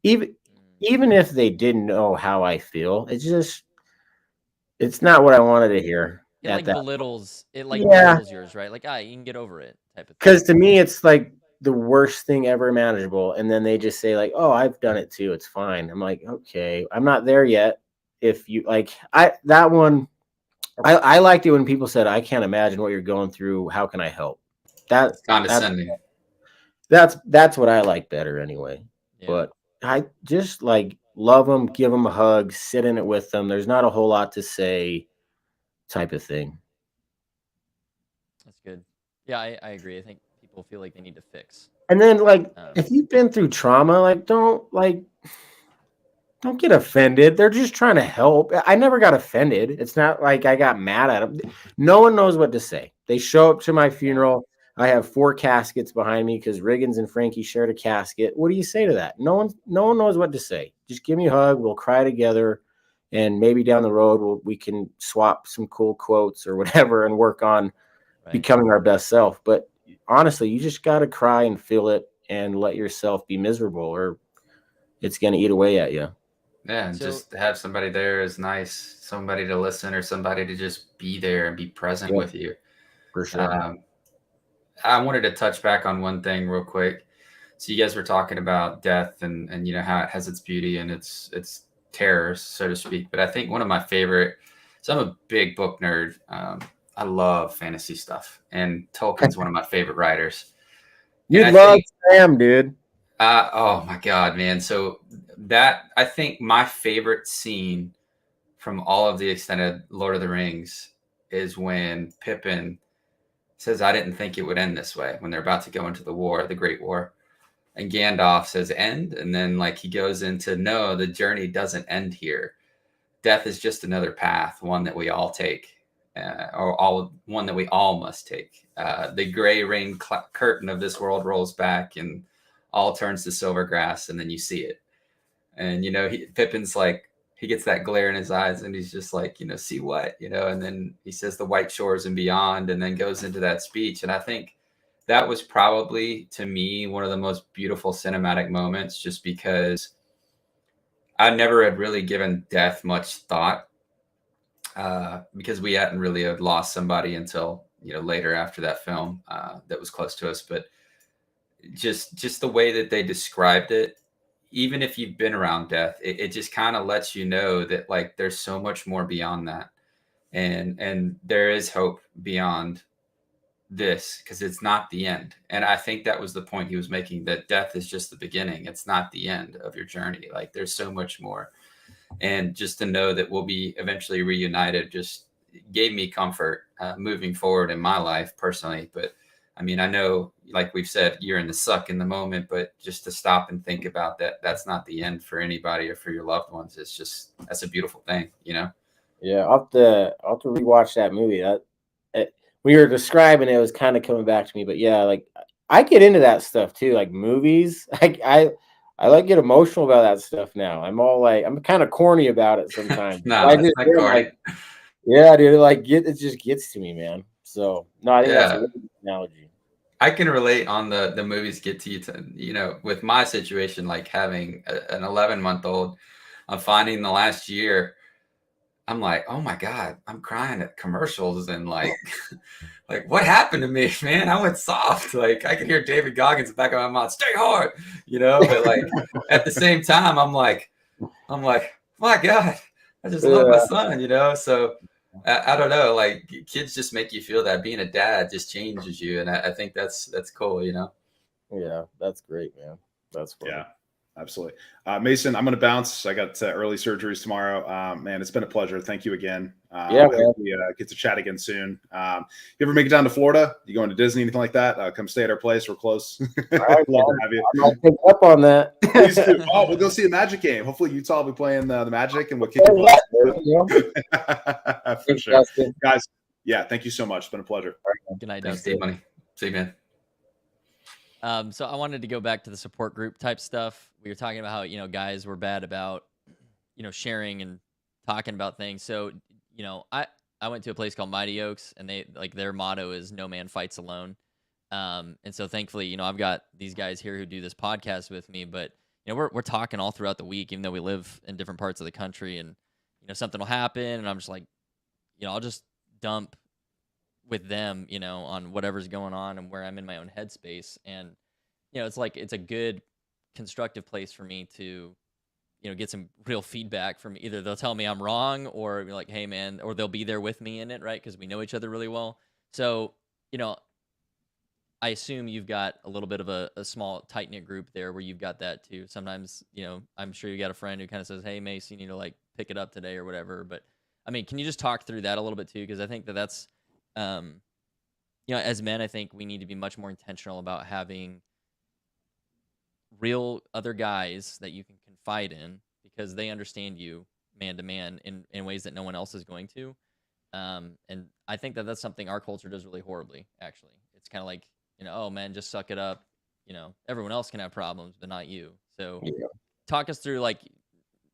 C: Even if they didn't know how I feel, it's not what I wanted to hear.
B: It belittles yours, right? Like, you can get over it type of thing.
C: Because to me, it's like the worst thing ever imaginable. And then they just say like, oh, I've done it too. It's fine. I'm like, okay, I'm not there yet. If you like, I liked it when people said, I can't imagine what you're going through. How can I help? That's
D: condescending.
C: That's what I like better anyway.
B: Yeah.
C: But I just like love them, give them a hug, sit in it with them. There's not a whole lot to say type of thing.
B: That's good. Yeah, I agree. I think people feel like they need to fix.
C: And then like, if you've been through trauma, like don't get offended. They're just trying to help. I never got offended. It's not like I got mad at them. No one knows what to say. They show up to my funeral. I have 4 caskets behind me because Riggins and Frankie shared a casket. What do you say to that? No one knows what to say. Just give me a hug. We'll cry together. And maybe down the road, we can swap some cool quotes or whatever and work on becoming our best self. But honestly, you just got to cry and feel it and let yourself be miserable, or it's going to eat away at you.
D: Yeah, and just to have somebody there is nice. Somebody to listen, or somebody to just be there and be present with you.
C: For sure.
D: I wanted to touch back on one thing real quick. So you guys were talking about death and how it has its beauty and its terrors, so to speak. But I think one of my favorite, so I'm a big book nerd. I love fantasy stuff, and Tolkien's one of my favorite writers.
C: You love Sam, dude.
D: Oh my God, man. So that, I think my favorite scene from all of the extended Lord of the Rings is when Pippin says, I didn't think it would end this way, when they're about to go into the war, the Great War. And Gandalf says, end. And then like he goes into, no, the journey doesn't end here. Death is just another path, one that we all take, one that we all must take. The gray rain curtain of this world rolls back and all turns to silver grass, and then you see it. And, Pippin's like, he gets that glare in his eyes and he's just like, see what, and then he says the white shores and beyond, and then goes into that speech. And I think that was probably, to me, one of the most beautiful cinematic moments, just because I never had really given death much thought, because we hadn't really had lost somebody until, later after that film that was close to us. But just the way that they described it, even if you've been around death, it just kind of lets you know that like there's so much more beyond that, and there is hope beyond this because it's not the end. And I think that was the point he was making, that death is just the beginning. It's not the end of your journey. Like there's so much more. And just to know that we'll be eventually reunited just gave me comfort moving forward in my life personally. But I mean, I know, like we've said, you're in the suck in the moment, but just to stop and think about that, that's not the end for anybody or for your loved ones. It's just, that's a beautiful thing, you know?
C: Yeah, I'll have to rewatch that movie. When you were describing it, it was kind of coming back to me. But yeah, like I get into that stuff too, like movies. I like get emotional about that stuff now. I'm kind of corny about it sometimes.
D: No,
C: I
D: it's
C: just
D: not
C: feel
D: corny.
C: like, yeah, dude, it just gets to me, man. So no, I think that's a
D: Yeah.
C: really good analogy.
D: I can relate on the movies get to you to, you know, with my situation, like having an 11-month-old, I'm finding the last year, I'm like, oh my God, I'm crying at commercials and like, like what happened to me, man? I went soft. Like I could hear David Goggins in the back of my mouth, stay hard, you know, but like at the same time, I'm like, my God, I just love my son, you know? So I don't know, like kids just make you feel that being a dad just changes you. And I think that's cool, you know?
C: Yeah, that's great, man. That's funny.
E: Yeah, absolutely. Mason, I'm going to bounce. I got early surgeries tomorrow. Man, it's been a pleasure. Thank you again.
C: Yeah,
E: I hope we get to chat again soon. You ever make it down to Florida? You going to Disney, anything like that? Come stay at our place. We're close.
C: All right,
E: Love to have you.
C: I might pick up on that.
E: Please do. Oh, we'll go see a Magic game. Hopefully Utah will be playing the Magic and we'll kick
C: Yeah,
E: For
C: Thanks,
E: sure.
C: Justin.
E: Guys, yeah, thank you so much. It's been a pleasure.
B: Good night,
D: Thanks,
B: Dustin.
D: Steve Money. See you, man.
B: So I wanted to go back to the support group type stuff. We were talking about how, you know, guys were bad about, you know, sharing and talking about things. So, you know, I went to a place called Mighty Oaks, and they like their motto is no man fights alone. And so thankfully, you know, I've got these guys here who do this podcast with me, but you know, we're talking all throughout the week, even though we live in different parts of the country, and you know, something will happen, and I'm just like, you know, I'll just dump with them, you know, on whatever's going on and where I'm in my own headspace. And, you know, it's like, it's a good constructive place for me to, you know, get some real feedback from either they'll tell me I'm wrong or be like, hey man, or they'll be there with me in it. Right. Cause we know each other really well. So, you know, I assume you've got a little bit of a small tight knit group there where you've got that too. Sometimes, you know, I'm sure you got a friend who kind of says, hey Mace, you need to like pick it up today or whatever. But I mean, can you just talk through that a little bit too? Cause I think that's, you know, as men, I think we need to be much more intentional about having real other guys that you can confide in because they understand you man to man in ways that no one else is going to. And I think that that's something our culture does really horribly, actually. It's kind of like, you know, oh man, just suck it up. You know, everyone else can have problems, but not you. So talk us through, like,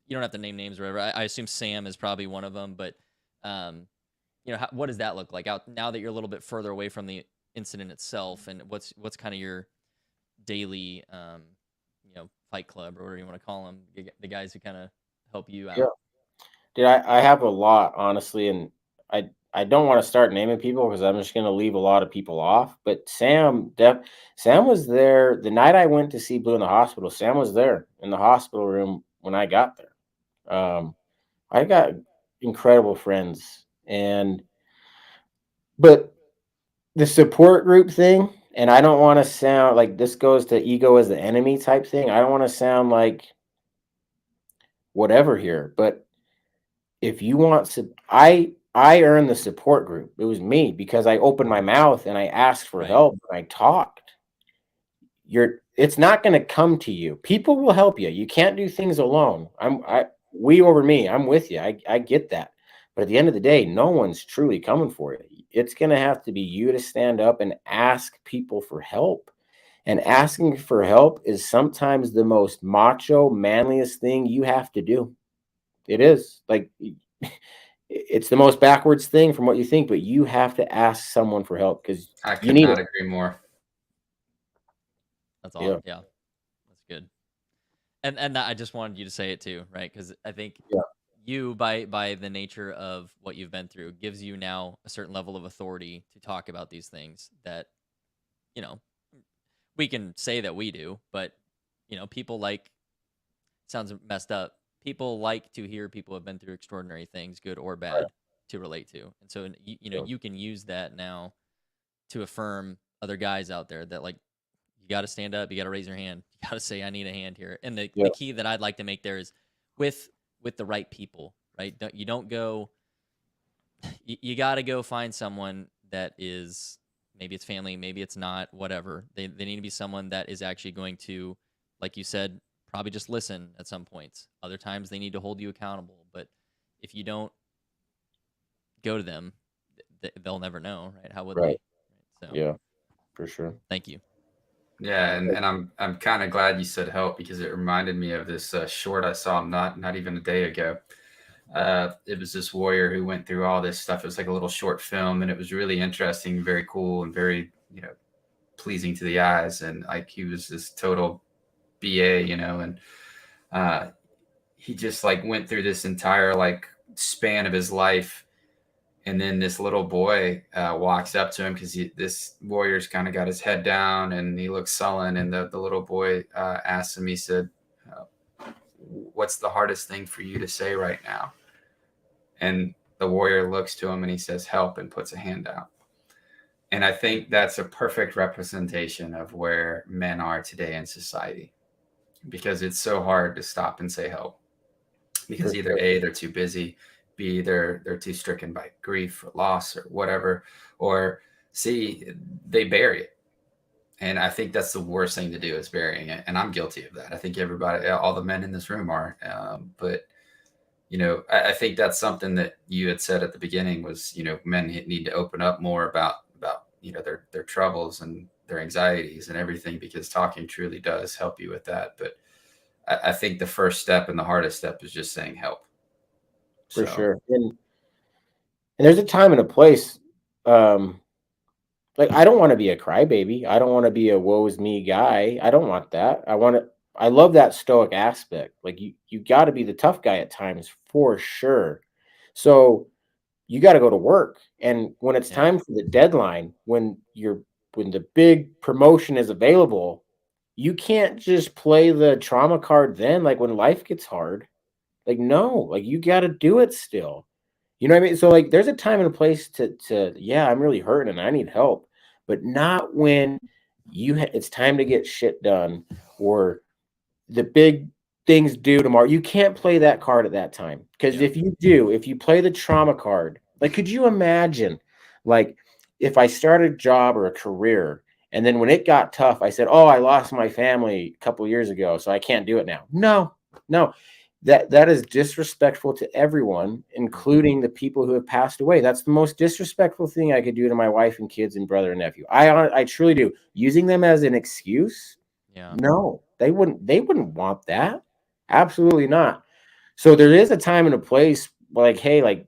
B: you don't have to name names or whatever. I assume Sam is probably one of them, but, you know, what does that look like out now that you're a little bit further away from the incident itself, and what's kind of your daily, you know, fight club or whatever you want to call them, the guys who kind of help you out?
C: Yeah, dude, I have a lot, honestly, and I don't want to start naming people because I'm just going to leave a lot of people off. But Sam was there the night I went to see Blue in the hospital. Sam was there in the hospital room when I got there. I got incredible friends, but the support group thing, and I don't want to sound like this goes to ego as the enemy type thing. I don't want to sound like whatever here, but if you want to, I earned the support group. It was me because I opened my mouth and I asked for help and I talked. It's not going to come to you. People will help you. You can't do things alone. We over me. I'm with you. I get that. But at the end of the day, no one's truly coming for you. It's going to have to be you to stand up and ask people for help. And asking for help is sometimes the most macho, manliest thing you have to do. It is. Like, it's the most backwards thing from what you think, but you have to ask someone for help because
D: I
C: you
D: could
C: need
D: not
C: it.
D: agree more.
B: That's all. Yeah. That's good. And I just wanted you to say it too, right? Because I think you, by the nature of what you've been through, gives you now a certain level of authority to talk about these things that, you know, we can say that we do, but, you know, people like, sounds messed up, people like to hear people have been through extraordinary things, good or bad, to relate to. And so, you know, you can use that now to affirm other guys out there that like you got to stand up, you got to raise your hand, you got to say I need a hand here. And the key that I'd like to make there is with the right people, right? You don't go. You got to go find someone that is, maybe it's family, maybe it's not, whatever. They need to be someone that is actually going to, like you said, probably just listen at some points. Other times they need to hold you accountable. But if you don't go to them, they'll never know, right? How would they? So
C: yeah, for sure.
B: Thank you.
D: Yeah, and I'm kind of glad you said help, because it reminded me of this short I saw not even a day ago. It was this warrior who went through all this stuff. It was like a little short film, and it was really interesting, very cool, and very, pleasing to the eyes. And like, he was this total BA, and he just like went through this entire like span of his life. And then this little boy walks up to him, because this warrior's kind of got his head down and he looks sullen. And the little boy asked him, he said, what's the hardest thing for you to say right now? And the warrior looks to him and he says, help, and puts a hand out. And I think that's a perfect representation of where men are today in society, because it's so hard to stop and say help, because either A, they're too busy, B, they're too stricken by grief or loss or whatever, or C, they bury it. And I think that's the worst thing to do, is burying it. And I'm guilty of that. I think everybody, all the men in this room are. But, I think that's something that you had said at the beginning was, men need to open up more about their troubles and their anxieties and everything, because talking truly does help you with that. But I think the first step and the hardest step is just saying help.
C: For sure. And there's a time and a place. Like, I don't want to be a crybaby. I don't want to be a woe is me guy. I don't want that. I love that stoic aspect. Like, you got to be the tough guy at times, for sure. So you got to go to work. And when it's time for the deadline, when the big promotion is available, you can't just play the trauma card then, like when life gets hard. Like, no, like, you got to do it still. You know what I mean? So like, there's a time and a place to I'm really hurting and I need help, but not when it's time to get shit done, or the big things due tomorrow. You can't play that card at that time, because if you play the trauma card, like, could you imagine, like, if I started a job or a career, and then when it got tough, I said, oh, I lost my family a couple of years ago, so I can't do it now. No. That is disrespectful to everyone, including the people who have passed away. That's the most disrespectful thing I could do to my wife and kids and brother and nephew. I truly do. Using them as an excuse, no, they wouldn't want that. Absolutely not. So there is a time and a place, like, hey, like,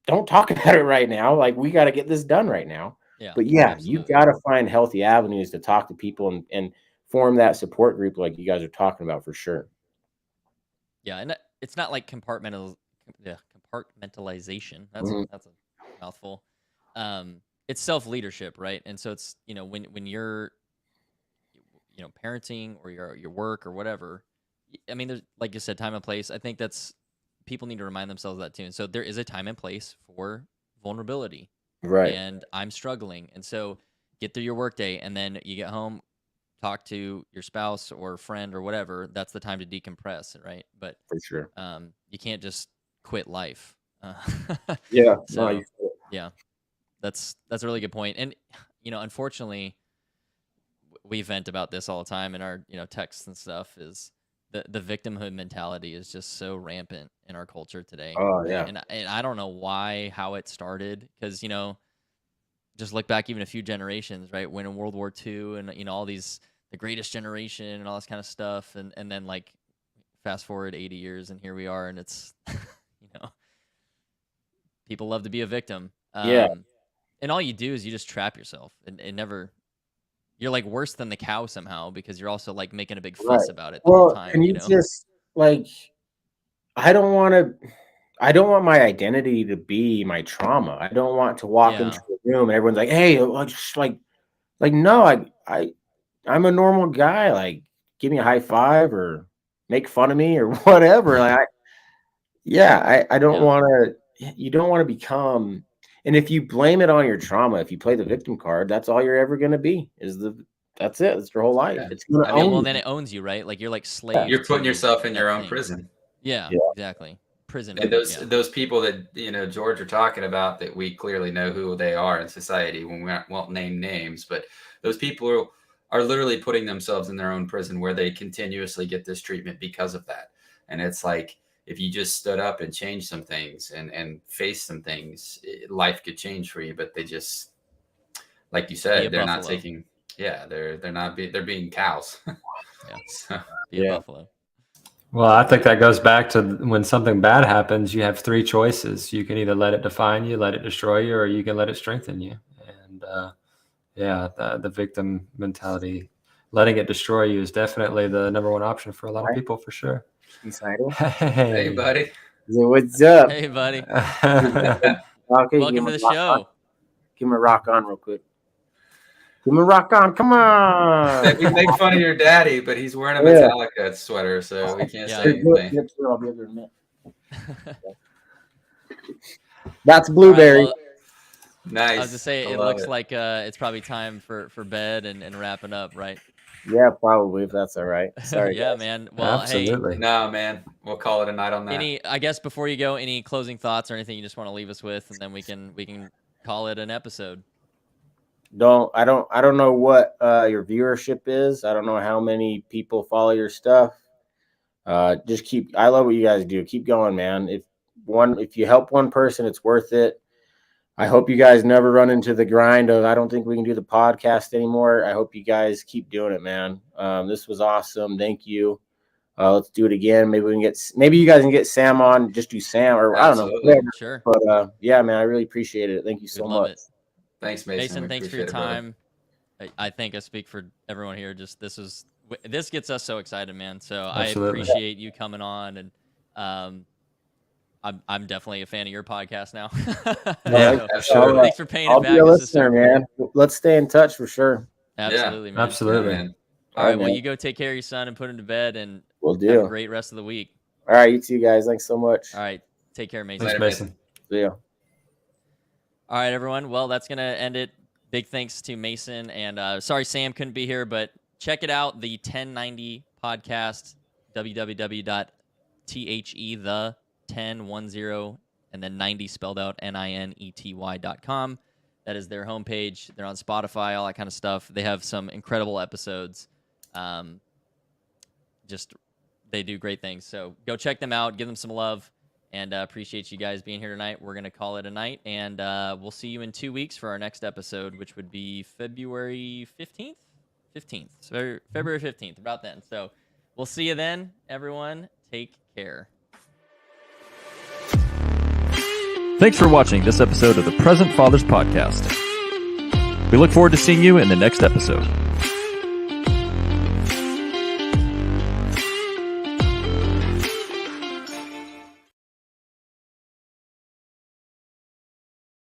C: don't talk about it right now. Like, we got to get this done right now. But you got to find healthy avenues to talk to people and form that support group, like you guys are talking about, for sure.
B: Yeah, and it's not like compartmentalization. That's a mouthful. It's self-leadership, right? And so it's, when you're, parenting or your work or whatever. I mean, there's, like you said, time and place. I think people need to remind themselves of that too. And so there is a time and place for vulnerability,
C: right?
B: And I'm struggling, and so get through your workday, and then you get home, talk to your spouse or friend or whatever. That's the time to decompress, right? But
C: for sure,
B: you can't just quit life.
C: So
B: that's a really good point. And unfortunately, we vent about this all the time in our texts and stuff. Is the victimhood mentality is just so rampant in our culture today.
C: Oh yeah,
B: and I don't know how it started, because just look back even a few generations, right? When in World War II, and all these, the greatest generation and all this kind of stuff, and then like fast forward 80 years and here we are, and it's people love to be a victim. And all you do is you just trap yourself, and never, you're like worse than the cow somehow, because you're also like making a big fuss about it the whole time.
C: And you just like, I don't want my identity to be my trauma. I don't want to walk into a room and everyone's like, hey, just like no, I'm a normal guy. Like, give me a high five or make fun of me or whatever. Like, I don't want to. You don't want to become. And if you blame it on your trauma, if you play the victim card, that's all you're ever going to be. That's it. It's your whole life.
D: Yeah.
C: It's going to own
B: well,
C: you.
B: then it owns you, right? Like you're like slave.
D: You're putting
B: to
D: yourself in your
B: that
D: own
B: thing.
D: prison.
B: Yeah,
C: Yeah.
B: exactly. Prison.
D: And
B: yeah.
D: those people that, you know, George are talking about, that we clearly know who they are in society, when we won't name names, but those people are literally putting themselves in their own prison where they continuously get this treatment because of that. And it's like, if you just stood up and changed some things and faced some things, life could change for you. But they just, like you said, they're not taking. Yeah, they're being cows.
B: Yeah.
D: So,
B: Be a buffalo.
F: Well, I think that goes back to when something bad happens, you have three choices. You can either let it define you, let it destroy you, or you can let it strengthen you. And the victim mentality, letting it destroy you, is definitely the number one option for a lot of people, for sure.
D: hey, buddy.
C: What's up?
B: Hey, buddy.
C: Okay,
B: Welcome to the show.
C: Give me a rock on real quick. Give me a rock on. Come on.
D: We make fun of your daddy, but he's wearing a Metallica sweater, so we can't say anything.
C: I'll be able to admit. That's blueberry.
B: Right, well,
D: Nice.
B: I was to say, it looks like it's probably time for bed and wrapping up, right?
C: Yeah, probably, if that's all right. Sorry.
B: Yeah,
C: guys.
B: man. Well,
F: absolutely.
B: hey,
D: No, man. We'll call it a night on that.
B: I guess before you go, any closing thoughts or anything you just want to leave us with, and then we can call it an episode.
C: I don't know what your viewership is. I don't know how many people follow your stuff. Just I love what you guys do. Keep going, man. If you help one person, it's worth it. I hope you guys never run into the grind of, I don't think we can do the podcast anymore. I hope you guys keep doing it, man. This was awesome. Thank you. Let's do it again. Maybe you guys can get Sam on, just do Sam, or
D: Absolutely.
C: I don't know.
B: Sure.
C: But yeah, man, I really appreciate it. Thank you so much.
B: It.
D: Thanks, Mason.
B: Mason, thanks for your time. I think I speak for everyone here. Just this gets us so excited, man. So
F: Absolutely.
B: I appreciate you coming on, and I'm definitely a fan of your podcast now.
F: Yeah,
D: absolutely.
B: Thanks for paying
C: I'll
B: it back.
C: be a listener, man. Let's stay in touch for sure.
B: Absolutely, man.
F: Absolutely.
D: Yeah, man.
B: All right, well,
C: man.
B: you go take care of your son and put him to bed, and
C: We'll
B: have
C: do.
B: a great rest of the week.
C: All right, you too, guys. Thanks so much.
B: All right, take care, Mason.
F: Thanks, Mason.
C: See ya.
B: All right, everyone. Well, that's going to end it. Big thanks to Mason. And sorry Sam couldn't be here, but check it out, the 1090 podcast, www.the1010 and then 90 spelled out NINETY.com. That is their homepage. They're on Spotify, all that kind of stuff. They have some incredible episodes. They do great things. So go check them out. Give them some love. And appreciate you guys being here tonight. We're going to call it a night. And we'll see you in 2 weeks for our next episode, which would be February 15th? 15th. So February 15th, about then. So we'll see you then, everyone. Take care.
A: Thanks for watching this episode of the Present Fathers Podcast. We look forward to seeing you in the next episode.